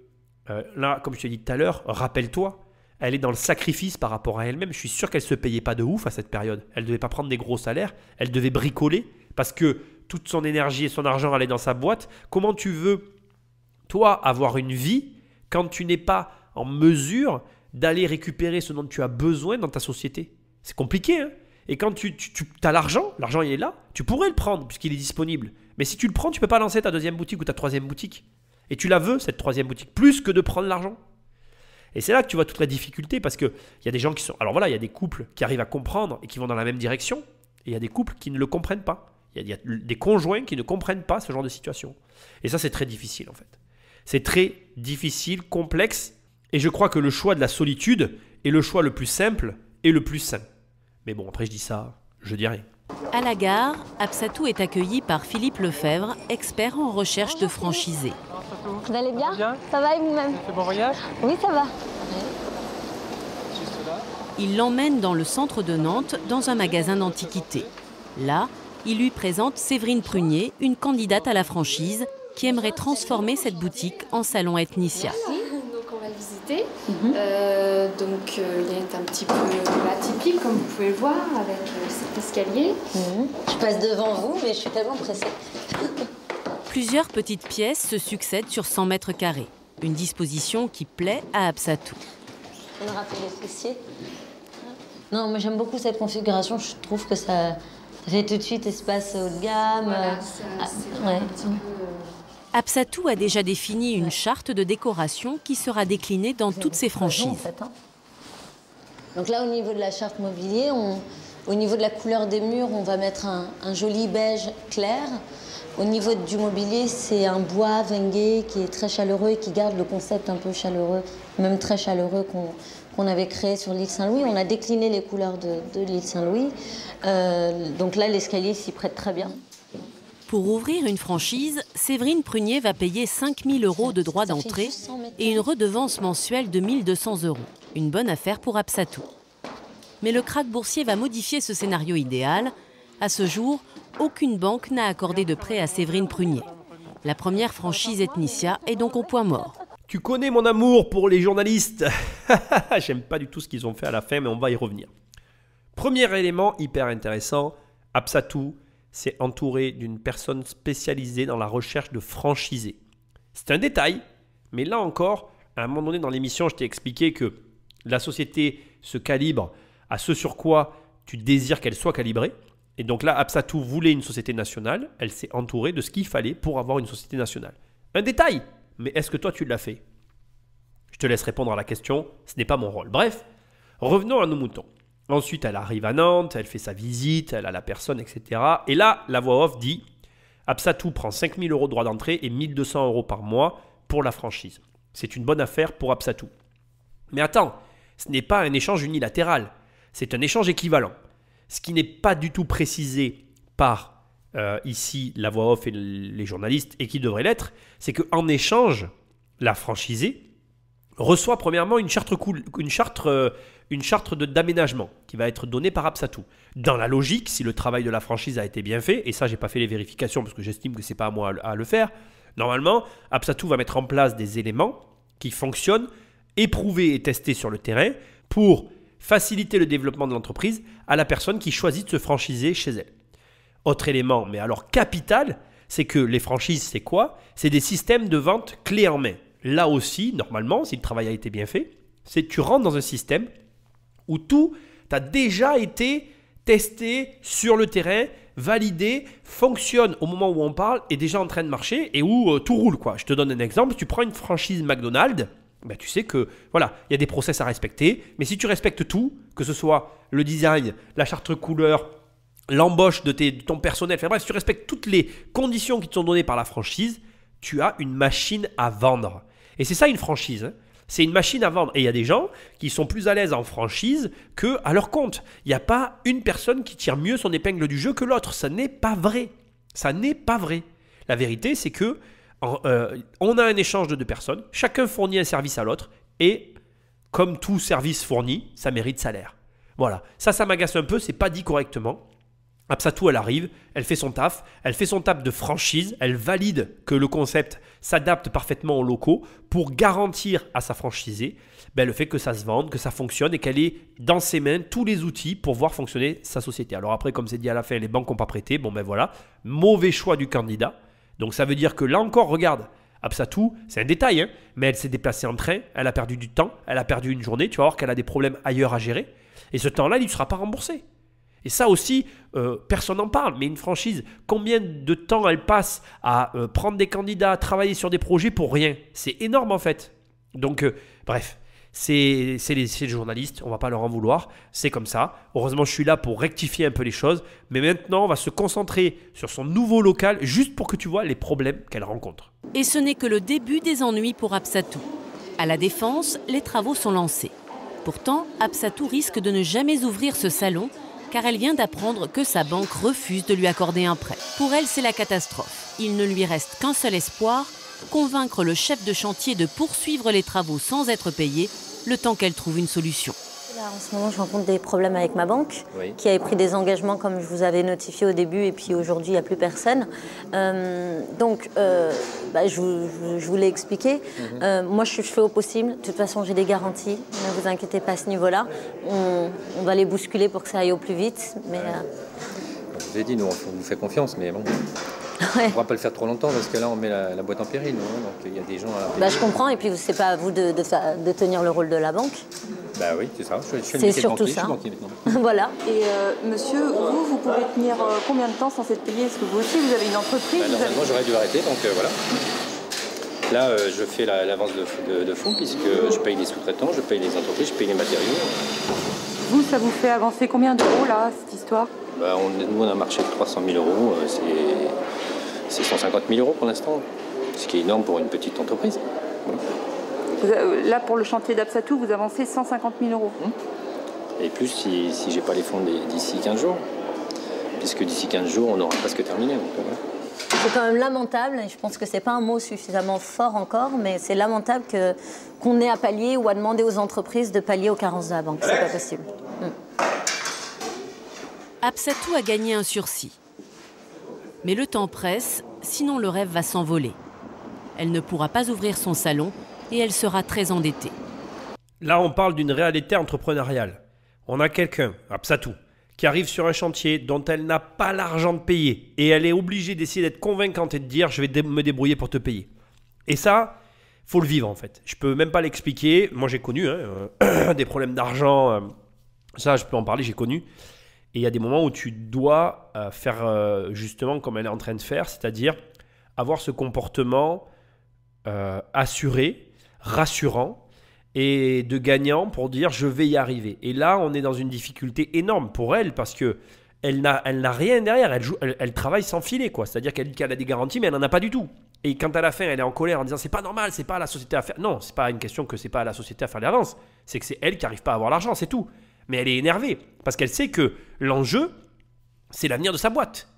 là, comme je t'ai dit tout à l'heure, rappelle-toi, elle est dans le sacrifice par rapport à elle-même. Je suis sûr qu'elle ne se payait pas de ouf à cette période. Elle ne devait pas prendre des gros salaires. Elle devait bricoler parce que toute son énergie et son argent allaient dans sa boîte. Comment tu veux, toi, avoir une vie quand tu n'es pas en mesure d'aller récupérer ce dont tu as besoin dans ta société? C'est compliqué, hein? Et quand tu as l'argent il est là, tu pourrais le prendre puisqu'il est disponible. Mais si tu le prends, tu ne peux pas lancer ta 2e boutique ou ta 3e boutique. Et tu la veux, cette 3e boutique, plus que de prendre l'argent. Et c'est là que tu vois toute la difficulté parce qu'il y a des gens qui sont… Alors voilà, il y a des couples qui arrivent à comprendre et qui vont dans la même direction. Et il y a des couples qui ne le comprennent pas. Il y a des conjoints qui ne comprennent pas ce genre de situation. Et ça, c'est très difficile en fait. C'est très difficile, complexe. Et je crois que le choix de la solitude est le choix le plus simple et le plus sain. Mais bon, après je dis ça, je dis rien. À la gare, Absatou est accueilli par Philippe Lefebvre, expert en recherche de franchisés. Vous allez bien? Ça va et vous-même? Bon voyage? Oui, ça va. Il l'emmène dans le centre de Nantes, dans un magasin d'antiquités. Là, il lui présente Séverine Prunier, une candidate à la franchise, qui aimerait transformer cette boutique en salon Ethnicia. Donc on va le visiter. Donc il est un petit peu atypique, comme vous pouvez le voir, avec cet escalier. Je passe devant vous, mais je suis tellement pressée. Plusieurs petites pièces se succèdent sur 100 mètres carrés. Une disposition qui plaît à Absatou. On aura fait les fessiers. Non, mais j'aime beaucoup cette configuration. Je trouve que ça fait tout de suite espace haut de gamme. Voilà, c'est un petit peu... Absatou a déjà défini une charte de décoration qui sera déclinée dans toutes ses franchises. Donc là, au niveau de la charte mobilier, au niveau de la couleur des murs, on va mettre un joli beige clair. Au niveau du mobilier, c'est un bois Wengué qui est très chaleureux et qui garde le concept un peu chaleureux, même très chaleureux qu'on avait créé sur l'île Saint-Louis. On a décliné les couleurs de l'île Saint-Louis. Donc là, l'escalier s'y prête très bien. Pour ouvrir une franchise, Séverine Prunier va payer 5 000 € de droits d'entrée et une redevance mensuelle de 1 200 €. Une bonne affaire pour Absatou. Mais le krach boursier va modifier ce scénario idéal. À ce jour, aucune banque n'a accordé de prêt à Séverine Prunier. La première franchise Ethnicia est donc au point mort. Tu connais mon amour pour les journalistes. J'aime pas du tout ce qu'ils ont fait à la fin, mais on va y revenir. Premier élément hyper intéressant, Absatou s'est entouré d'une personne spécialisée dans la recherche de franchisés. C'est un détail, mais là encore, à un moment donné dans l'émission, je t'ai expliqué que la société se calibre à ce sur quoi tu désires qu'elle soit calibrée. Et donc là, Absatou voulait une société nationale. Elle s'est entourée de ce qu'il fallait pour avoir une société nationale. Un détail, mais est-ce que toi tu l'as fait? Je te laisse répondre à la question, ce n'est pas mon rôle. Bref, revenons à nos moutons. Ensuite, elle arrive à Nantes, elle fait sa visite, elle a la personne, etc. Et là, la voix off dit Absatou prend 5 000 € de droits d'entrée et 1 200 € par mois pour la franchise. C'est une bonne affaire pour Absatou. Mais attends, ce n'est pas un échange unilatéral, c'est un échange équivalent. Ce qui n'est pas du tout précisé par ici la voix off et les journalistes et qui devrait l'être, c'est qu'en échange, la franchisée reçoit premièrement une charte d'aménagement qui va être donnée par Absatou. Dans la logique, si le travail de la franchise a été bien fait, et ça, j'ai pas fait les vérifications parce que j'estime que c'est pas à moi à le faire, normalement, Absatou va mettre en place des éléments qui fonctionnent, éprouvés et testés sur le terrain pour faciliter le développement de l'entreprise à la personne qui choisit de se franchiser chez elle. Autre élément, mais alors capital, c'est que les franchises, c'est quoi? C'est des systèmes de vente clé en main. Là aussi, normalement, si le travail a été bien fait, c'est que tu rentres dans un système où tout a déjà été testé sur le terrain, validé, fonctionne au moment où on parle, est déjà en train de marcher et où tout roule, quoi. Je te donne un exemple, tu prends une franchise McDonald's, ben tu sais que voilà, il y a des process à respecter, mais si tu respectes tout, que ce soit le design, la charte couleur, l'embauche de ton personnel, enfin bref, si tu respectes toutes les conditions qui te sont données par la franchise, tu as une machine à vendre. Et c'est ça une franchise, hein. C'est une machine à vendre. Et il y a des gens qui sont plus à l'aise en franchise qu'à leur compte. Il n'y a pas une personne qui tire mieux son épingle du jeu que l'autre. Ça n'est pas vrai. Ça n'est pas vrai. La vérité, c'est que on a un échange de deux personnes. Chacun fournit un service à l'autre. Et comme tout service fourni, ça mérite salaire. Voilà. Ça m'agace un peu. C'est pas dit correctement. Absatou, elle arrive, elle fait son taf de franchise, elle valide que le concept s'adapte parfaitement aux locaux pour garantir à sa franchisée le fait que ça se vende, que ça fonctionne et qu'elle ait dans ses mains tous les outils pour voir fonctionner sa société. Alors après, comme c'est dit à la fin, les banques n'ont pas prêté, voilà, mauvais choix du candidat. Donc ça veut dire que là encore, regarde, Absatou, c'est un détail, hein, mais elle s'est déplacée en train, elle a perdu du temps, elle a perdu une journée, tu vas voir qu'elle a des problèmes ailleurs à gérer et ce temps-là, il ne sera pas remboursé. Et ça aussi, personne n'en parle. Mais une franchise, combien de temps elle passe à prendre des candidats, travailler sur des projets pour rien? C'est énorme en fait. Donc, bref, c'est les journalistes, on ne va pas leur en vouloir. C'est comme ça. Heureusement, je suis là pour rectifier un peu les choses. Mais maintenant, on va se concentrer sur son nouveau local, juste pour que tu vois les problèmes qu'elle rencontre. Et ce n'est que le début des ennuis pour Absatou. À la Défense, les travaux sont lancés. Pourtant, Absatou risque de ne jamais ouvrir ce salon, car elle vient d'apprendre que sa banque refuse de lui accorder un prêt. Pour elle, c'est la catastrophe. Il ne lui reste qu'un seul espoir, convaincre le chef de chantier de poursuivre les travaux sans être payé, le temps qu'elle trouve une solution. Là, en ce moment, je rencontre des problèmes avec ma banque, Oui. qui avait pris des engagements comme je vous avais notifié au début, et puis aujourd'hui, il n'y a plus personne. Je vous l'ai expliqué. Moi, je fais au possible. De toute façon, j'ai des garanties. Ne vous inquiétez pas à ce niveau-là. On va les bousculer pour que ça aille au plus vite. Mais, Je vous ai dit, nous, on vous fait confiance, mais bon, on ne pourra pas le faire trop longtemps parce que là, on met la boîte en péril. Nous, hein, donc il y a des gens à... je comprends. Et puis, ce n'est pas à vous de tenir le rôle de la banque. Bah oui, c'est ça. Je suis C'est le surtout banquier, ça. je suis banquier maintenant. Voilà. Et monsieur, vous pouvez tenir combien de temps sans être payé? Est-ce que vous aussi, vous avez une entreprise? Normalement, j'aurais dû arrêter, donc voilà. Là, je fais l'avance de fonds puisque je paye les sous-traitants, je paye les entreprises, je paye les matériaux. Vous, ça vous fait avancer combien d'euros, là, cette histoire? Nous, on a un marché de 300 000 euros, c'est 150 000 euros pour l'instant, ce qui est énorme pour une petite entreprise. Voilà. Là, pour le chantier d'Absatou, vous avancez 150 000 euros. Et plus si j'ai pas les fonds d'ici 15 jours, puisque d'ici 15 jours, on aura presque terminé. Donc, voilà. C'est quand même lamentable, et je pense que ce n'est pas un mot suffisamment fort encore, mais c'est lamentable qu'on ait à pallier ou à demander aux entreprises de pallier aux carences de la banque. C'est pas possible. Absatou a gagné un sursis. Mais le temps presse, sinon le rêve va s'envoler. Elle ne pourra pas ouvrir son salon et elle sera très endettée. Là, on parle d'une réalité entrepreneuriale. On a quelqu'un, Absatou, qui arrive sur un chantier dont elle n'a pas l'argent de payer. Et elle est obligée d'essayer d'être convaincante et de dire « je vais me débrouiller pour te payer ». Et ça, faut le vivre en fait. Je peux même pas l'expliquer. Moi, j'ai connu des problèmes d'argent. Ça, je peux en parler, j'ai connu. Et il y a des moments où tu dois faire justement comme elle est en train de faire, c'est-à-dire avoir ce comportement assuré, rassurant et de gagnant pour dire je vais y arriver. Et là, on est dans une difficulté énorme pour elle parce que elle n'a rien derrière. Elle travaille sans filet, quoi. C'est-à-dire qu'elle dit qu'elle a des garanties, mais elle n'en a pas du tout. Et quand à la fin, elle est en colère en disant c'est pas normal, c'est pas à la société à faire. Non, c'est pas une question que c'est pas à la société à faire les avances. C'est que c'est elle qui n'arrive pas à avoir l'argent, c'est tout. Mais elle est énervée parce qu'elle sait que l'enjeu, c'est l'avenir de sa boîte.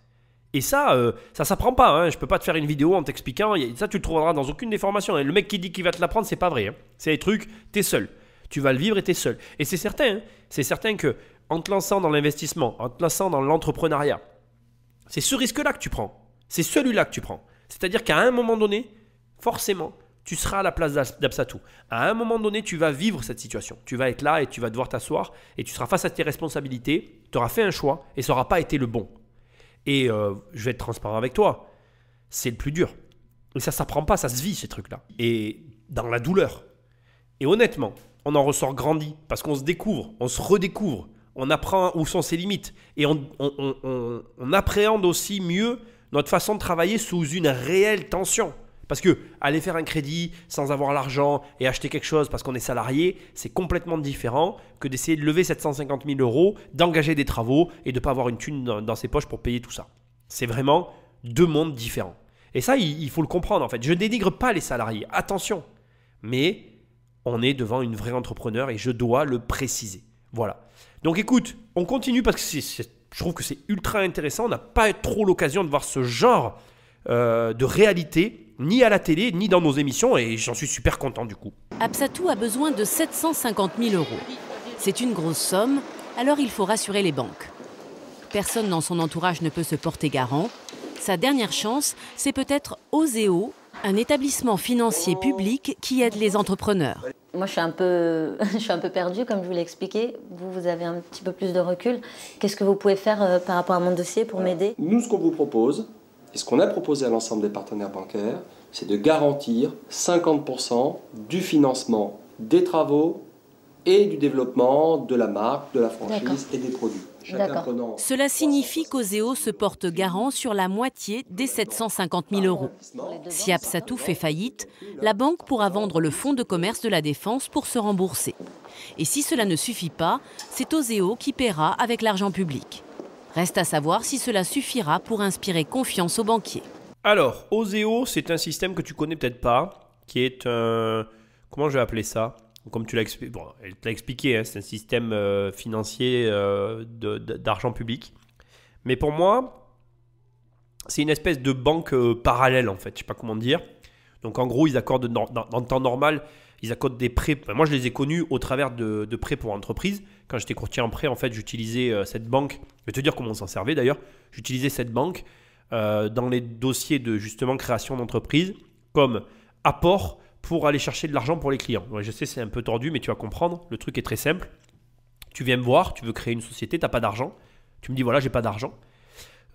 Et ça, ça s'apprend pas. Hein. Je peux pas te faire une vidéo en t'expliquant. Ça, tu le trouveras dans aucune des formations. Et le mec qui dit qu'il va te l'apprendre, c'est pas vrai. Hein. C'est des trucs, t'es seul. Tu vas le vivre et t'es seul. Et c'est certain. Hein. C'est certain que en te lançant dans l'investissement, en te lançant dans l'entrepreneuriat, c'est ce risque-là que tu prends. C'est celui-là que tu prends. C'est-à-dire qu'à un moment donné, forcément, tu seras à la place d'Absatou. À un moment donné, tu vas vivre cette situation. Tu vas être là et tu vas devoir t'asseoir et tu seras face à tes responsabilités. Tu auras fait un choix et ça n'aura pas été le bon. Et je vais être transparent avec toi. C'est le plus dur. Et ça ne s'apprend pas, ça se vit ces trucs-là. Et dans la douleur. Et honnêtement, on en ressort grandi parce qu'on se découvre, on se redécouvre. On apprend où sont ses limites. Et on appréhende aussi mieux notre façon de travailler sous une réelle tension. Parce que aller faire un crédit sans avoir l'argent et acheter quelque chose parce qu'on est salarié, c'est complètement différent que d'essayer de lever 750 000 euros, d'engager des travaux et de ne pas avoir une thune dans ses poches pour payer tout ça. C'est vraiment deux mondes différents. Et ça, il faut le comprendre en fait. Je ne dénigre pas les salariés, attention. Mais on est devant une vraie entrepreneur et je dois le préciser. Voilà. Donc écoute, on continue parce que je trouve que c'est ultra intéressant. On n'a pas trop l'occasion de voir ce genre de réalité ni à la télé, ni dans nos émissions, et j'en suis super content du coup. Absatou a besoin de 750 000 euros. C'est une grosse somme, alors il faut rassurer les banques. Personne dans son entourage ne peut se porter garant. Sa dernière chance, c'est peut-être Oseo, un établissement financier public qui aide les entrepreneurs. Moi, je suis un peu perdue, comme je vous l'ai expliqué. Vous avez un petit peu plus de recul. Qu'est-ce que vous pouvez faire par rapport à mon dossier pour m'aider ? Nous, ce qu'on vous propose, et ce qu'on a proposé à l'ensemble des partenaires bancaires, c'est de garantir 50% du financement des travaux et du développement de la marque, de la franchise et des produits. Cela signifie qu'Oseo se porte garant sur la moitié des 750 000 euros. Si Absatou fait faillite, la banque pourra vendre le fonds de commerce de la Défense pour se rembourser. Et si cela ne suffit pas, c'est Oseo qui paiera avec l'argent public. Reste à savoir si cela suffira pour inspirer confiance aux banquiers. Alors, Oseo, c'est un système que tu connais peut-être pas, qui est un... Comment je vais appeler ça ? Donc, comme tu l'as expliqué, bon, elle te l'a expliqué, hein, c'est un système financier d'argent public. Mais pour moi, c'est une espèce de banque parallèle en fait, je ne sais pas comment dire. Donc en gros, ils accordent dans le temps normal, ils accordent des prêts. Moi, je les ai connus au travers de prêts pour entreprise. Quand j'étais courtier en prêt, en fait, j'utilisais cette banque. Je vais te dire comment on s'en servait d'ailleurs. J'utilisais cette banque dans les dossiers de justement création d'entreprise comme apport pour aller chercher de l'argent pour les clients. Ouais, je sais, c'est un peu tordu, mais tu vas comprendre. Le truc est très simple. Tu viens me voir, tu veux créer une société, tu n'as pas d'argent. Tu me dis, voilà, j'ai pas d'argent.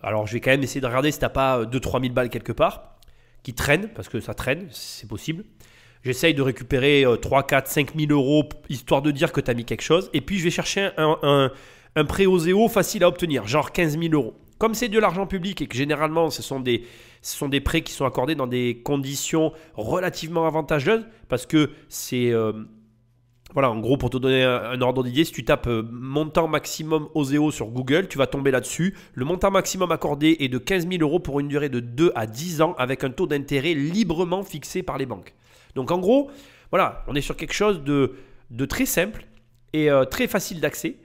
Alors, je vais quand même essayer de regarder si tu n'as pas 2-3 000 balles quelque part qui traînent, parce que ça traîne, c'est possible. J'essaye de récupérer 3, 4, 5 000 euros, histoire de dire que tu as mis quelque chose. Et puis, je vais chercher un prêt OSEO facile à obtenir, genre 15 000 euros. Comme c'est de l'argent public et que généralement, ce sont des prêts qui sont accordés dans des conditions relativement avantageuses, parce que c'est... voilà, en gros, pour te donner un ordre d'idée, si tu tapes montant maximum OSEO sur Google, tu vas tomber là-dessus. Le montant maximum accordé est de 15 000 euros pour une durée de 2 à 10 ans avec un taux d'intérêt librement fixé par les banques. Donc en gros, voilà, on est sur quelque chose de très simple et très facile d'accès.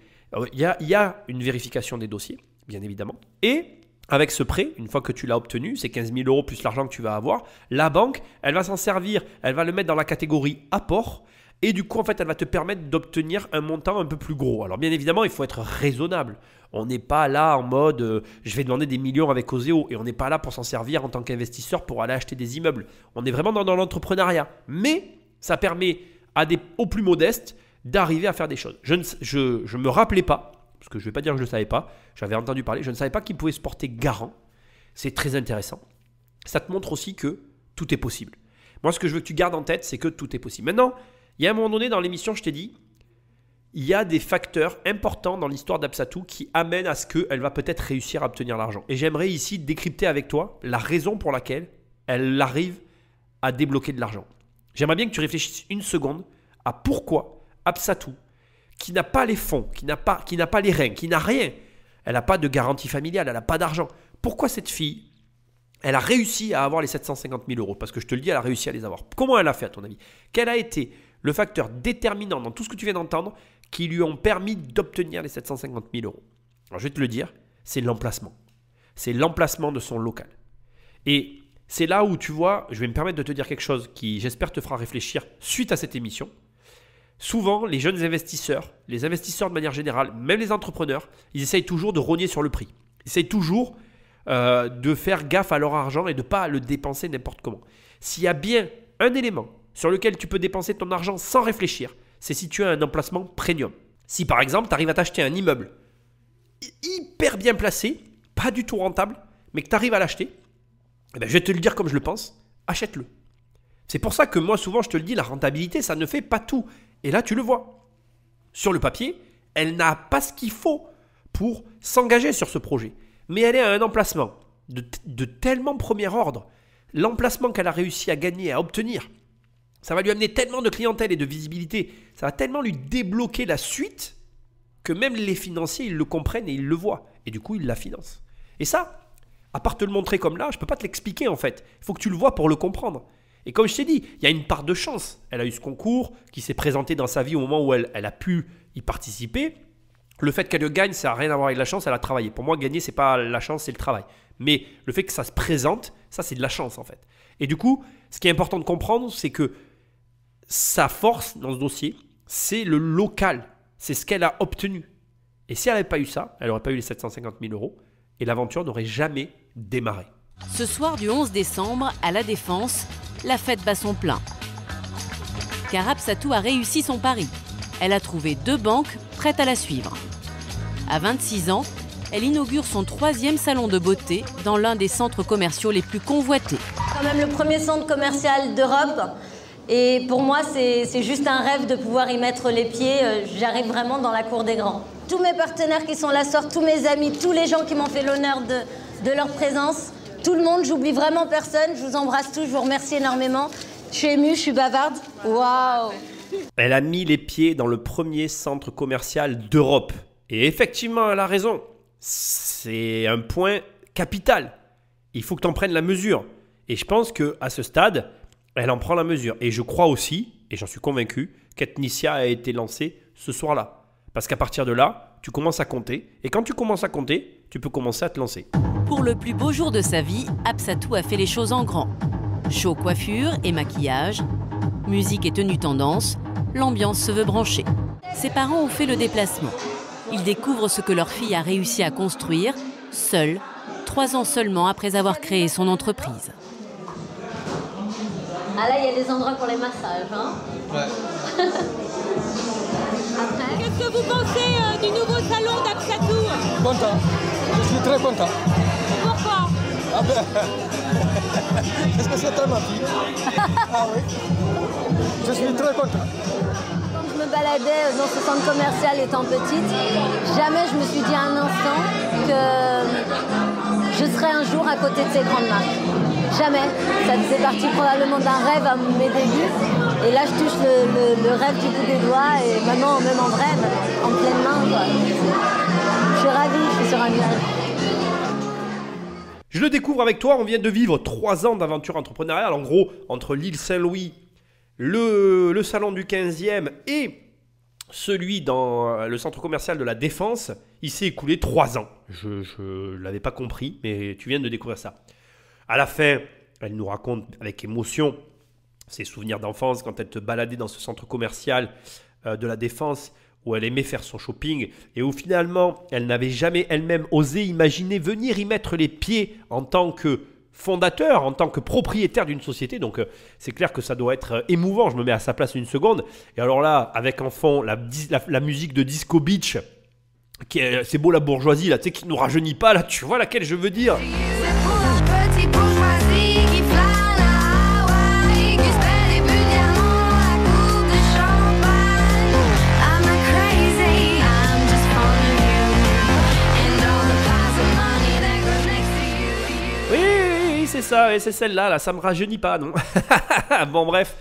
Il y a une vérification des dossiers, bien évidemment. Et avec ce prêt, une fois que tu l'as obtenu, c'est 15 000 euros plus l'argent que tu vas avoir, la banque, elle va s'en servir, elle va le mettre dans la catégorie apport. Et du coup, en fait, elle va te permettre d'obtenir un montant un peu plus gros. Alors, bien évidemment, il faut être raisonnable. On n'est pas là en mode je vais demander des millions avec OSEO. Et on n'est pas là pour s'en servir en tant qu'investisseur pour aller acheter des immeubles. On est vraiment dans l'entrepreneuriat. Mais ça permet aux plus modestes d'arriver à faire des choses. Je ne me rappelais pas, parce que je ne vais pas dire que je ne le savais pas. J'avais entendu parler. Je ne savais pas qu'ils pouvaient se porter garant. C'est très intéressant. Ça te montre aussi que tout est possible. Moi, ce que je veux que tu gardes en tête, c'est que tout est possible. Maintenant, il y a un moment donné dans l'émission, je t'ai dit, il y a des facteurs importants dans l'histoire d'Absatou qui amènent à ce qu'elle va peut-être réussir à obtenir l'argent. Et j'aimerais ici décrypter avec toi la raison pour laquelle elle arrive à débloquer de l'argent. J'aimerais bien que tu réfléchisses une seconde à pourquoi Absatou, qui n'a pas les fonds, qui n'a pas les reins, qui n'a rien, elle n'a pas de garantie familiale, elle n'a pas d'argent. Pourquoi cette fille, elle a réussi à avoir les 750 000 euros? Parce que je te le dis, elle a réussi à les avoir. Comment elle a fait à ton avis? Quel a été le facteur déterminant dans tout ce que tu viens d'entendre qui lui ont permis d'obtenir les 750 000 euros? Alors je vais te le dire, c'est l'emplacement. C'est l'emplacement de son local. Et c'est là où tu vois, je vais me permettre de te dire quelque chose qui j'espère te fera réfléchir suite à cette émission. Souvent, les jeunes investisseurs, les investisseurs de manière générale, même les entrepreneurs, ils essayent toujours de rogner sur le prix. Ils essayent toujours de faire gaffe à leur argent et de ne pas le dépenser n'importe comment. S'il y a bien un élément sur lequel tu peux dépenser ton argent sans réfléchir, c'est si tu as un emplacement premium. Si par exemple, tu arrives à t'acheter un immeuble hyper bien placé, pas du tout rentable, mais que tu arrives à l'acheter, eh bien, je vais te le dire comme je le pense, achète-le. C'est pour ça que moi, souvent, je te le dis, la rentabilité, ça ne fait pas tout. Et là, tu le vois. Sur le papier, elle n'a pas ce qu'il faut pour s'engager sur ce projet. Mais elle est à un emplacement de tellement premier ordre. L'emplacement qu'elle a réussi à gagner, à obtenir, ça va lui amener tellement de clientèle et de visibilité, ça va tellement lui débloquer la suite que même les financiers, ils le comprennent et ils le voient. Et du coup, ils la financent. Et ça, à part te le montrer comme là, je ne peux pas te l'expliquer en fait. Il faut que tu le vois pour le comprendre. Et comme je t'ai dit, il y a une part de chance. Elle a eu ce concours qui s'est présenté dans sa vie au moment où elle a pu y participer. Le fait qu'elle le gagne, ça n'a rien à voir avec la chance, elle a travaillé. Pour moi, gagner, ce n'est pas la chance, c'est le travail. Mais le fait que ça se présente, ça c'est de la chance en fait. Et du coup, ce qui est important de comprendre, c'est que sa force dans ce dossier, c'est le local. C'est ce qu'elle a obtenu. Et si elle n'avait pas eu ça, elle n'aurait pas eu les 750 000 euros et l'aventure n'aurait jamais démarré. Ce soir du 11 décembre, à La Défense, la fête bat son plein. Car Absatou a réussi son pari. Elle a trouvé 2 banques prêtes à la suivre. À 26 ans, elle inaugure son 3e salon de beauté dans l'un des centres commerciaux les plus convoités. Quand même le premier centre commercial d'Europe. Et pour moi, c'est juste un rêve de pouvoir y mettre les pieds. J'arrive vraiment dans la cour des grands. Tous mes partenaires qui sont là ce soir, tous mes amis, tous les gens qui m'ont fait l'honneur de leur présence, tout le monde, j'oublie vraiment personne. Je vous embrasse tous, je vous remercie énormément. Je suis émue, je suis bavarde. Waouh! Elle a mis les pieds dans le premier centre commercial d'Europe. Et effectivement, elle a raison. C'est un point capital. Il faut que tu en prennes la mesure. Et je pense qu'à ce stade, elle en prend la mesure. Et je crois aussi, et j'en suis convaincu, qu'Ethnicia a été lancée ce soir-là. Parce qu'à partir de là, tu commences à compter. Et quand tu commences à compter, tu peux commencer à te lancer. Pour le plus beau jour de sa vie, Absatou a fait les choses en grand. Show coiffure et maquillage, musique et tenue tendance, l'ambiance se veut branchée. Ses parents ont fait le déplacement. Ils découvrent ce que leur fille a réussi à construire, seule, 3 ans seulement après avoir créé son entreprise. Ah là, il y a des endroits pour les massages, hein. Ouais. Après. Qu'est-ce que vous pensez du nouveau salon d'Absatou? Content. Je suis très content. Pourquoi? Ah ben... Est-ce que c'est ma fille? Ah oui. Je suis très content. Quand je me baladais dans ce centre commercial étant petite, jamais je me suis dit un instant que je serais un jour à côté de ces grandes marques. Jamais. Ça faisait partie probablement d'un rêve à mes débuts. Et là, je touche le rêve du bout des doigts. Et maintenant, même en vrai, en pleine main, quoi. Je suis ravie, je suis sur un nuage. Je le découvre avec toi. On vient de vivre 3 ans d'aventure entrepreneuriale. En gros, entre l'île Saint-Louis, le salon du 15e et celui dans le centre commercial de la Défense, il s'est écoulé 3 ans. Je ne l'avais pas compris, mais tu viens de découvrir ça. À la fin, elle nous raconte avec émotion ses souvenirs d'enfance quand elle te baladait dans ce centre commercial de la Défense où elle aimait faire son shopping et où finalement elle n'avait jamais elle-même osé imaginer venir y mettre les pieds en tant que fondateur, en tant que propriétaire d'une société. Donc c'est clair que ça doit être émouvant, je me mets à sa place une seconde. Et alors là, avec en fond la musique de Disco Beach, c'est beau la bourgeoisie, là, tu sais, qui ne nous rajeunit pas, là, tu vois laquelle je veux dire. C'est ça, et c'est celle-là, là, ça me rajeunit pas, non. Bon, bref.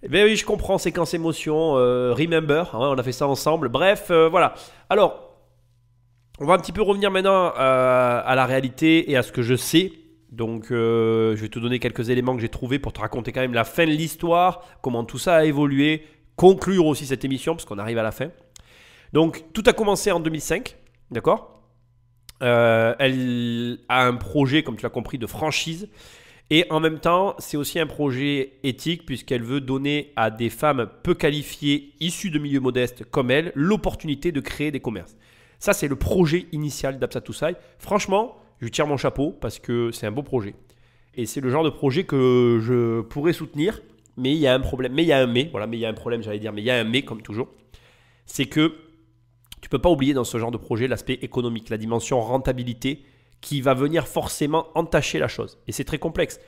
Ben oui, je comprends, séquence émotion, remember, hein, on a fait ça ensemble. Bref, voilà. Alors, on va un petit peu revenir maintenant à la réalité et à ce que je sais. Donc, je vais te donner quelques éléments que j'ai trouvés pour te raconter quand même la fin de l'histoire, comment tout ça a évolué, conclure aussi cette émission, parce qu'on arrive à la fin. Donc, tout a commencé en 2005, d'accord ? Elle a un projet, comme tu l'as compris, de franchise. Et en même temps, c'est aussi un projet éthique puisqu'elle veut donner à des femmes peu qualifiées, issues de milieux modestes comme elle, l'opportunité de créer des commerces. Ça, c'est le projet initial d'Absatou Sai. Franchement, je lui tire mon chapeau parce que c'est un beau projet. Et c'est le genre de projet que je pourrais soutenir. Mais il y a un problème. Mais il y a un mais. Voilà, mais il y a un problème, j'allais dire. Mais il y a un mais, comme toujours. C'est que tu ne peux pas oublier dans ce genre de projet l'aspect économique, la dimension rentabilité qui va venir forcément entacher la chose. Et c'est très complexe.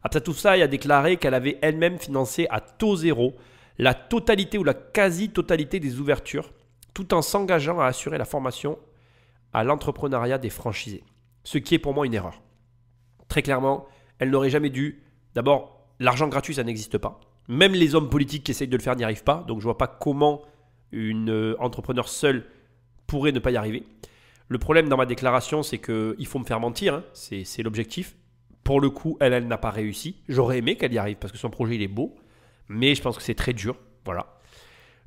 Absatou Sai a déclaré qu'elle avait elle-même financé à taux zéro la totalité ou la quasi-totalité des ouvertures, tout en s'engageant à assurer la formation à l'entrepreneuriat des franchisés. Ce qui est pour moi une erreur. Très clairement, elle n'aurait jamais dû. D'abord, l'argent gratuit, ça n'existe pas. Même les hommes politiques qui essayent de le faire n'y arrivent pas. Donc je ne vois pas comment une entrepreneur seule pourrait ne pas y arriver. Le problème dans ma déclaration, c'est qu'il faut me faire mentir, hein. C'est l'objectif. Pour le coup, elle n'a pas réussi. J'aurais aimé qu'elle y arrive parce que son projet, il est beau. Mais je pense que c'est très dur. Voilà.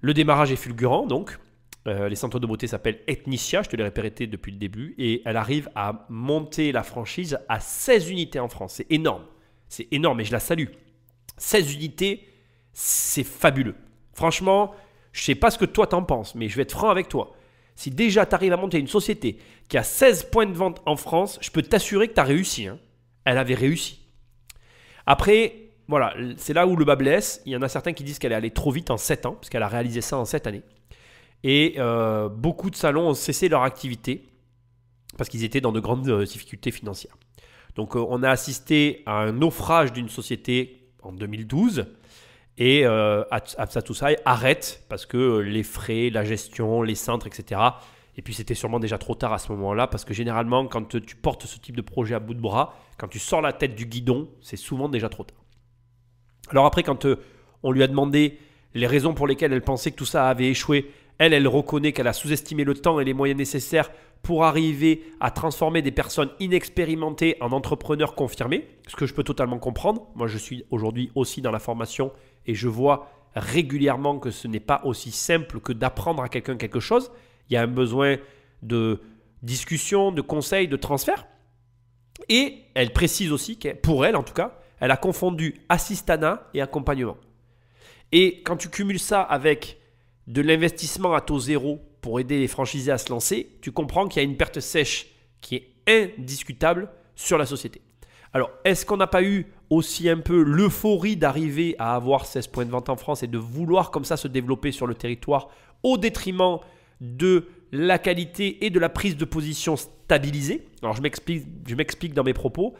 Le démarrage est fulgurant, donc. Les centres de beauté s'appellent Ethnicia, je te l'ai répété depuis le début. Et elle arrive à monter la franchise à 16 unités en France. C'est énorme. C'est énorme et je la salue. 16 unités, c'est fabuleux. Franchement, je ne sais pas ce que toi t'en penses, mais je vais être franc avec toi. Si déjà tu arrives à monter une société qui a 16 points de vente en France, je peux t'assurer que tu as réussi. Hein. Elle avait réussi. Après, voilà, c'est là où le bas blesse. Il y en a certains qui disent qu'elle est allée trop vite en 7 ans, parce qu'elle a réalisé ça en 7 années. Et beaucoup de salons ont cessé leur activité parce qu'ils étaient dans de grandes difficultés financières. Donc on a assisté à un naufrage d'une société en 2012. Et Absatou Sai arrête parce que les frais, la gestion, les centres, etc. Et puis c'était sûrement déjà trop tard à ce moment-là parce que généralement quand tu portes ce type de projet à bout de bras, quand tu sors la tête du guidon, c'est souvent déjà trop tard. Alors après, quand on lui a demandé les raisons pour lesquelles elle pensait que tout ça avait échoué, Elle reconnaît qu'elle a sous-estimé le temps et les moyens nécessaires pour arriver à transformer des personnes inexpérimentées en entrepreneurs confirmés, ce que je peux totalement comprendre. Moi, je suis aujourd'hui aussi dans la formation et je vois régulièrement que ce n'est pas aussi simple que d'apprendre à quelqu'un quelque chose. Il y a un besoin de discussion, de conseils, de transfert. Et elle précise aussi que pour elle, en tout cas, elle a confondu assistanat et accompagnement. Et quand tu cumules ça avec de l'investissement à taux zéro pour aider les franchisés à se lancer, tu comprends qu'il y a une perte sèche qui est indiscutable sur la société. Alors, est-ce qu'on n'a pas eu aussi un peu l'euphorie d'arriver à avoir 16 points de vente en France et de vouloir comme ça se développer sur le territoire au détriment de la qualité et de la prise de position stabilisée? Alors, je m'explique dans mes propos.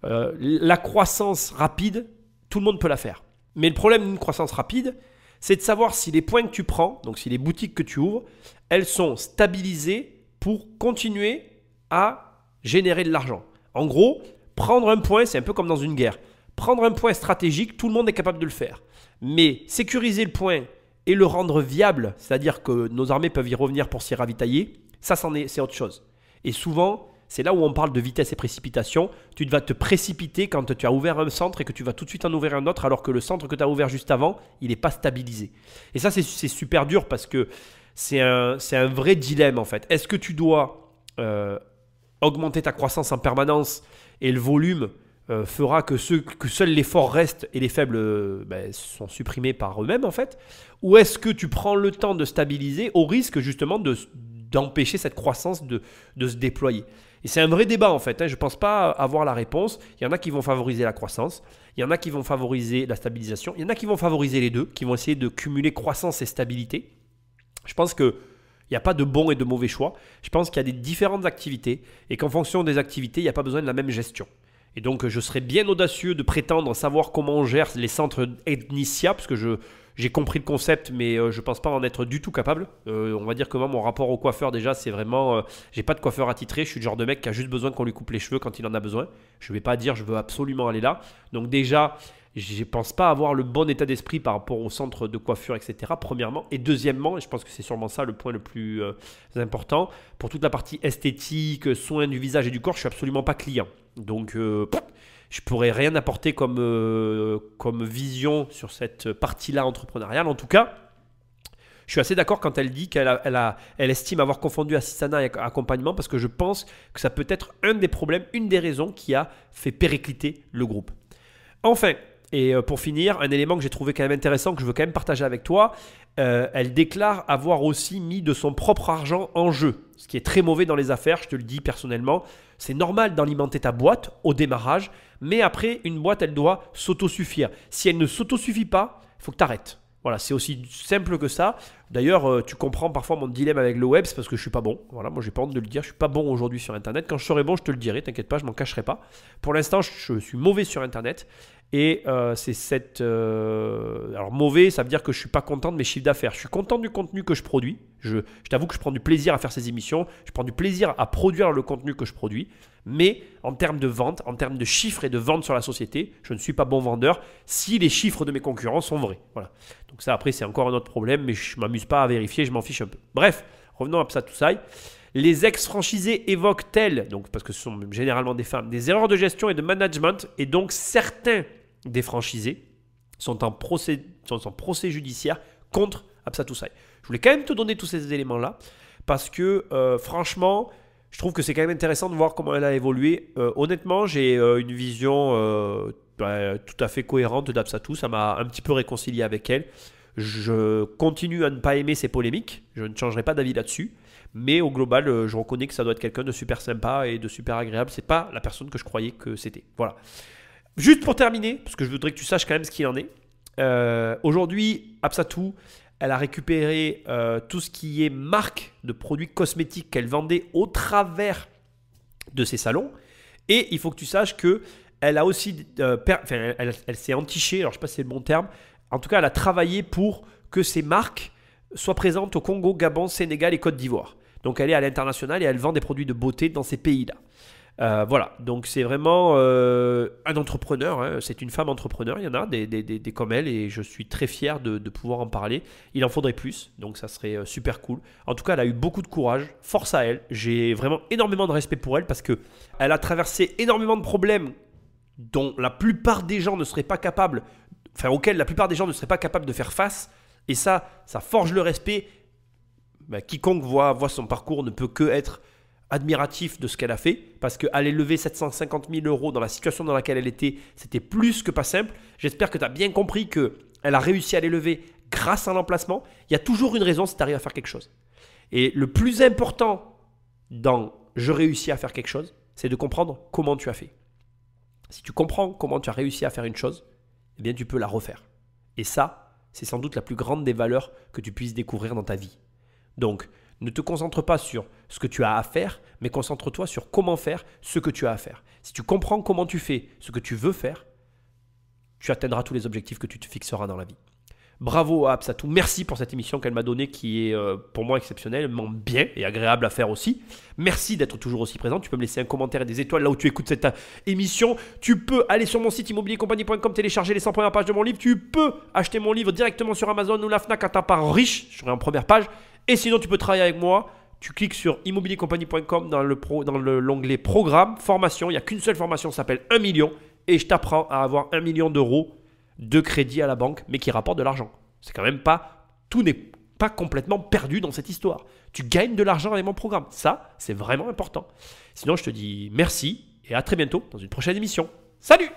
La croissance rapide, tout le monde peut la faire. Mais le problème d'une croissance rapide, c'est de savoir si les points que tu prends, donc si les boutiques que tu ouvres, elles sont stabilisées pour continuer à générer de l'argent. En gros, prendre un point, c'est un peu comme dans une guerre. Prendre un point stratégique, tout le monde est capable de le faire. Mais sécuriser le point et le rendre viable, c'est-à-dire que nos armées peuvent y revenir pour s'y ravitailler, ça, c'est autre chose. Et souvent, c'est là où on parle de vitesse et précipitation. Tu vas te précipiter quand tu as ouvert un centre et que tu vas tout de suite en ouvrir un autre alors que le centre que tu as ouvert juste avant, il n'est pas stabilisé. Et ça, c'est super dur parce que c'est un vrai dilemme en fait. Est-ce que tu dois augmenter ta croissance en permanence et le volume fera que seuls les forts restent et les faibles sont supprimés par eux-mêmes en fait? Ou est-ce que tu prends le temps de stabiliser au risque justement d'empêcher cette croissance de se déployer? Et c'est un vrai débat en fait, hein. Je ne pense pas avoir la réponse. Il y en a qui vont favoriser la croissance, il y en a qui vont favoriser la stabilisation, il y en a qui vont favoriser les deux, qui vont essayer de cumuler croissance et stabilité. Je pense qu'il n'y a pas de bon et de mauvais choix. Je pense qu'il y a des différentes activités et qu'en fonction des activités, il n'y a pas besoin de la même gestion. Et donc, je serais bien audacieux de prétendre savoir comment on gère les centres Ethnicia, parce que j'ai compris le concept, mais je ne pense pas en être du tout capable. On va dire que moi, mon rapport au coiffeur, déjà, c'est vraiment... j'ai pas de coiffeur attitré, je suis le genre de mec qui a juste besoin qu'on lui coupe les cheveux quand il en a besoin. Je ne vais pas dire je veux absolument aller là. Donc déjà, je ne pense pas avoir le bon état d'esprit par rapport au centre de coiffure, etc. Premièrement. Et deuxièmement, et je pense que c'est sûrement ça le point le plus important, pour toute la partie esthétique, soins du visage et du corps, je ne suis absolument pas client. Donc, je ne pourrais rien apporter comme vision sur cette partie-là entrepreneuriale. En tout cas, je suis assez d'accord quand elle dit qu'elle estime avoir confondu assistanat et accompagnement parce que je pense que ça peut être un des problèmes, une des raisons qui a fait péricliter le groupe. Enfin, et pour finir, un élément que j'ai trouvé quand même intéressant, que je veux quand même partager avec toi, elle déclare avoir aussi mis de son propre argent en jeu, ce qui est très mauvais dans les affaires, je te le dis personnellement. C'est normal d'alimenter ta boîte au démarrage, mais après, une boîte, elle doit s'autosuffire. Si elle ne s'autosuffit pas, il faut que tu arrêtes. Voilà, c'est aussi simple que ça. D'ailleurs, tu comprends parfois mon dilemme avec le web, c'est parce que je suis pas bon. Voilà, moi, j'ai pas honte de le dire, je suis pas bon aujourd'hui sur Internet. Quand je serai bon, je te le dirai, t'inquiète pas, je m'en cacherai pas. Pour l'instant, je suis mauvais sur Internet. Et c'est cette... alors mauvais, ça veut dire que je ne suis pas content de mes chiffres d'affaires. Je suis content du contenu que je produis. Je t'avoue que je prends du plaisir à faire ces émissions. Je prends du plaisir à produire le contenu que je produis. Mais en termes de vente, en termes de chiffres et de vente sur la société, je ne suis pas bon vendeur si les chiffres de mes concurrents sont vrais. Voilà. Donc ça, après, c'est encore un autre problème, mais je ne m'amuse pas à vérifier, je m'en fiche un peu. Bref, revenons à Psatousaï. Les ex-franchisés évoquent-elles, donc parce que ce sont généralement des femmes, des erreurs de gestion et de management, et donc certains des franchisés sont en procès judiciaire contre Psatousaï. Je voulais quand même te donner tous ces éléments-là parce que franchement, je trouve que c'est quand même intéressant de voir comment elle a évolué. Honnêtement, j'ai une vision tout à fait cohérente d'Apsatou. Ça m'a un petit peu réconcilié avec elle. Je continue à ne pas aimer ses polémiques. Je ne changerai pas d'avis là-dessus. Mais au global, je reconnais que ça doit être quelqu'un de super sympa et de super agréable. C'est pas la personne que je croyais que c'était. Voilà. Juste pour terminer, parce que je voudrais que tu saches quand même ce qu'il en est. Aujourd'hui, Apsatou, elle a récupéré tout ce qui est marque de produits cosmétiques qu'elle vendait au travers de ses salons. Et il faut que tu saches qu'elle a aussi, elle s'est entichée, alors je ne sais pas si c'est le bon terme, en tout cas elle a travaillé pour que ces marques soient présentes au Congo, Gabon, Sénégal et Côte d'Ivoire. Donc elle est à l'international et elle vend des produits de beauté dans ces pays-là. Voilà, donc c'est vraiment un entrepreneur, hein. C'est une femme entrepreneur, il y en a des comme elle et je suis très fier de pouvoir en parler. Il en faudrait plus, donc ça serait super cool. En tout cas, elle a eu beaucoup de courage, force à elle. J'ai vraiment énormément de respect pour elle parce qu'elle a traversé énormément de problèmes dont la plupart des gens ne seraient pas capables, auxquels la plupart des gens ne seraient pas capables de faire face. Et ça forge le respect. Quiconque voit son parcours ne peut que être admiratif de ce qu'elle a fait, parce qu'aller lever 750 000 € dans la situation dans laquelle elle était, c'était plus que pas simple. J'espère que tu as bien compris qu'elle a réussi à les lever grâce à l'emplacement. Il y a toujours une raison si tu arrives à faire quelque chose. Et le plus important dans « je réussis à faire quelque chose », c'est de comprendre comment tu as fait. Si tu comprends comment tu as réussi à faire une chose, eh bien tu peux la refaire. Et ça, c'est sans doute la plus grande des valeurs que tu puisses découvrir dans ta vie. Donc, ne te concentre pas sur ce que tu as à faire, mais concentre-toi sur comment faire ce que tu as à faire. Si tu comprends comment tu fais ce que tu veux faire, tu atteindras tous les objectifs que tu te fixeras dans la vie. Bravo à Absatou, merci pour cette émission qu'elle m'a donnée qui est pour moi exceptionnellement bien et agréable à faire aussi. Merci d'être toujours aussi présent. Tu peux me laisser un commentaire et des étoiles là où tu écoutes cette émission. Tu peux aller sur mon site immobiliercompagnie.com, télécharger les 100 premières pages de mon livre. Tu peux acheter mon livre directement sur Amazon ou la Fnac à ta part riche. Je serai en première page. Et sinon, tu peux travailler avec moi. Tu cliques sur immobiliercompagnie.com dans l'onglet programme, formation. Il n'y a qu'une seule formation, ça s'appelle 1 million. Et je t'apprends à avoir 1 million d'euros de crédit à la banque, mais qui rapporte de l'argent. C'est quand même pas, tout n'est pas complètement perdu dans cette histoire. Tu gagnes de l'argent avec mon programme. Ça, c'est vraiment important. Sinon, je te dis merci et à très bientôt dans une prochaine émission. Salut!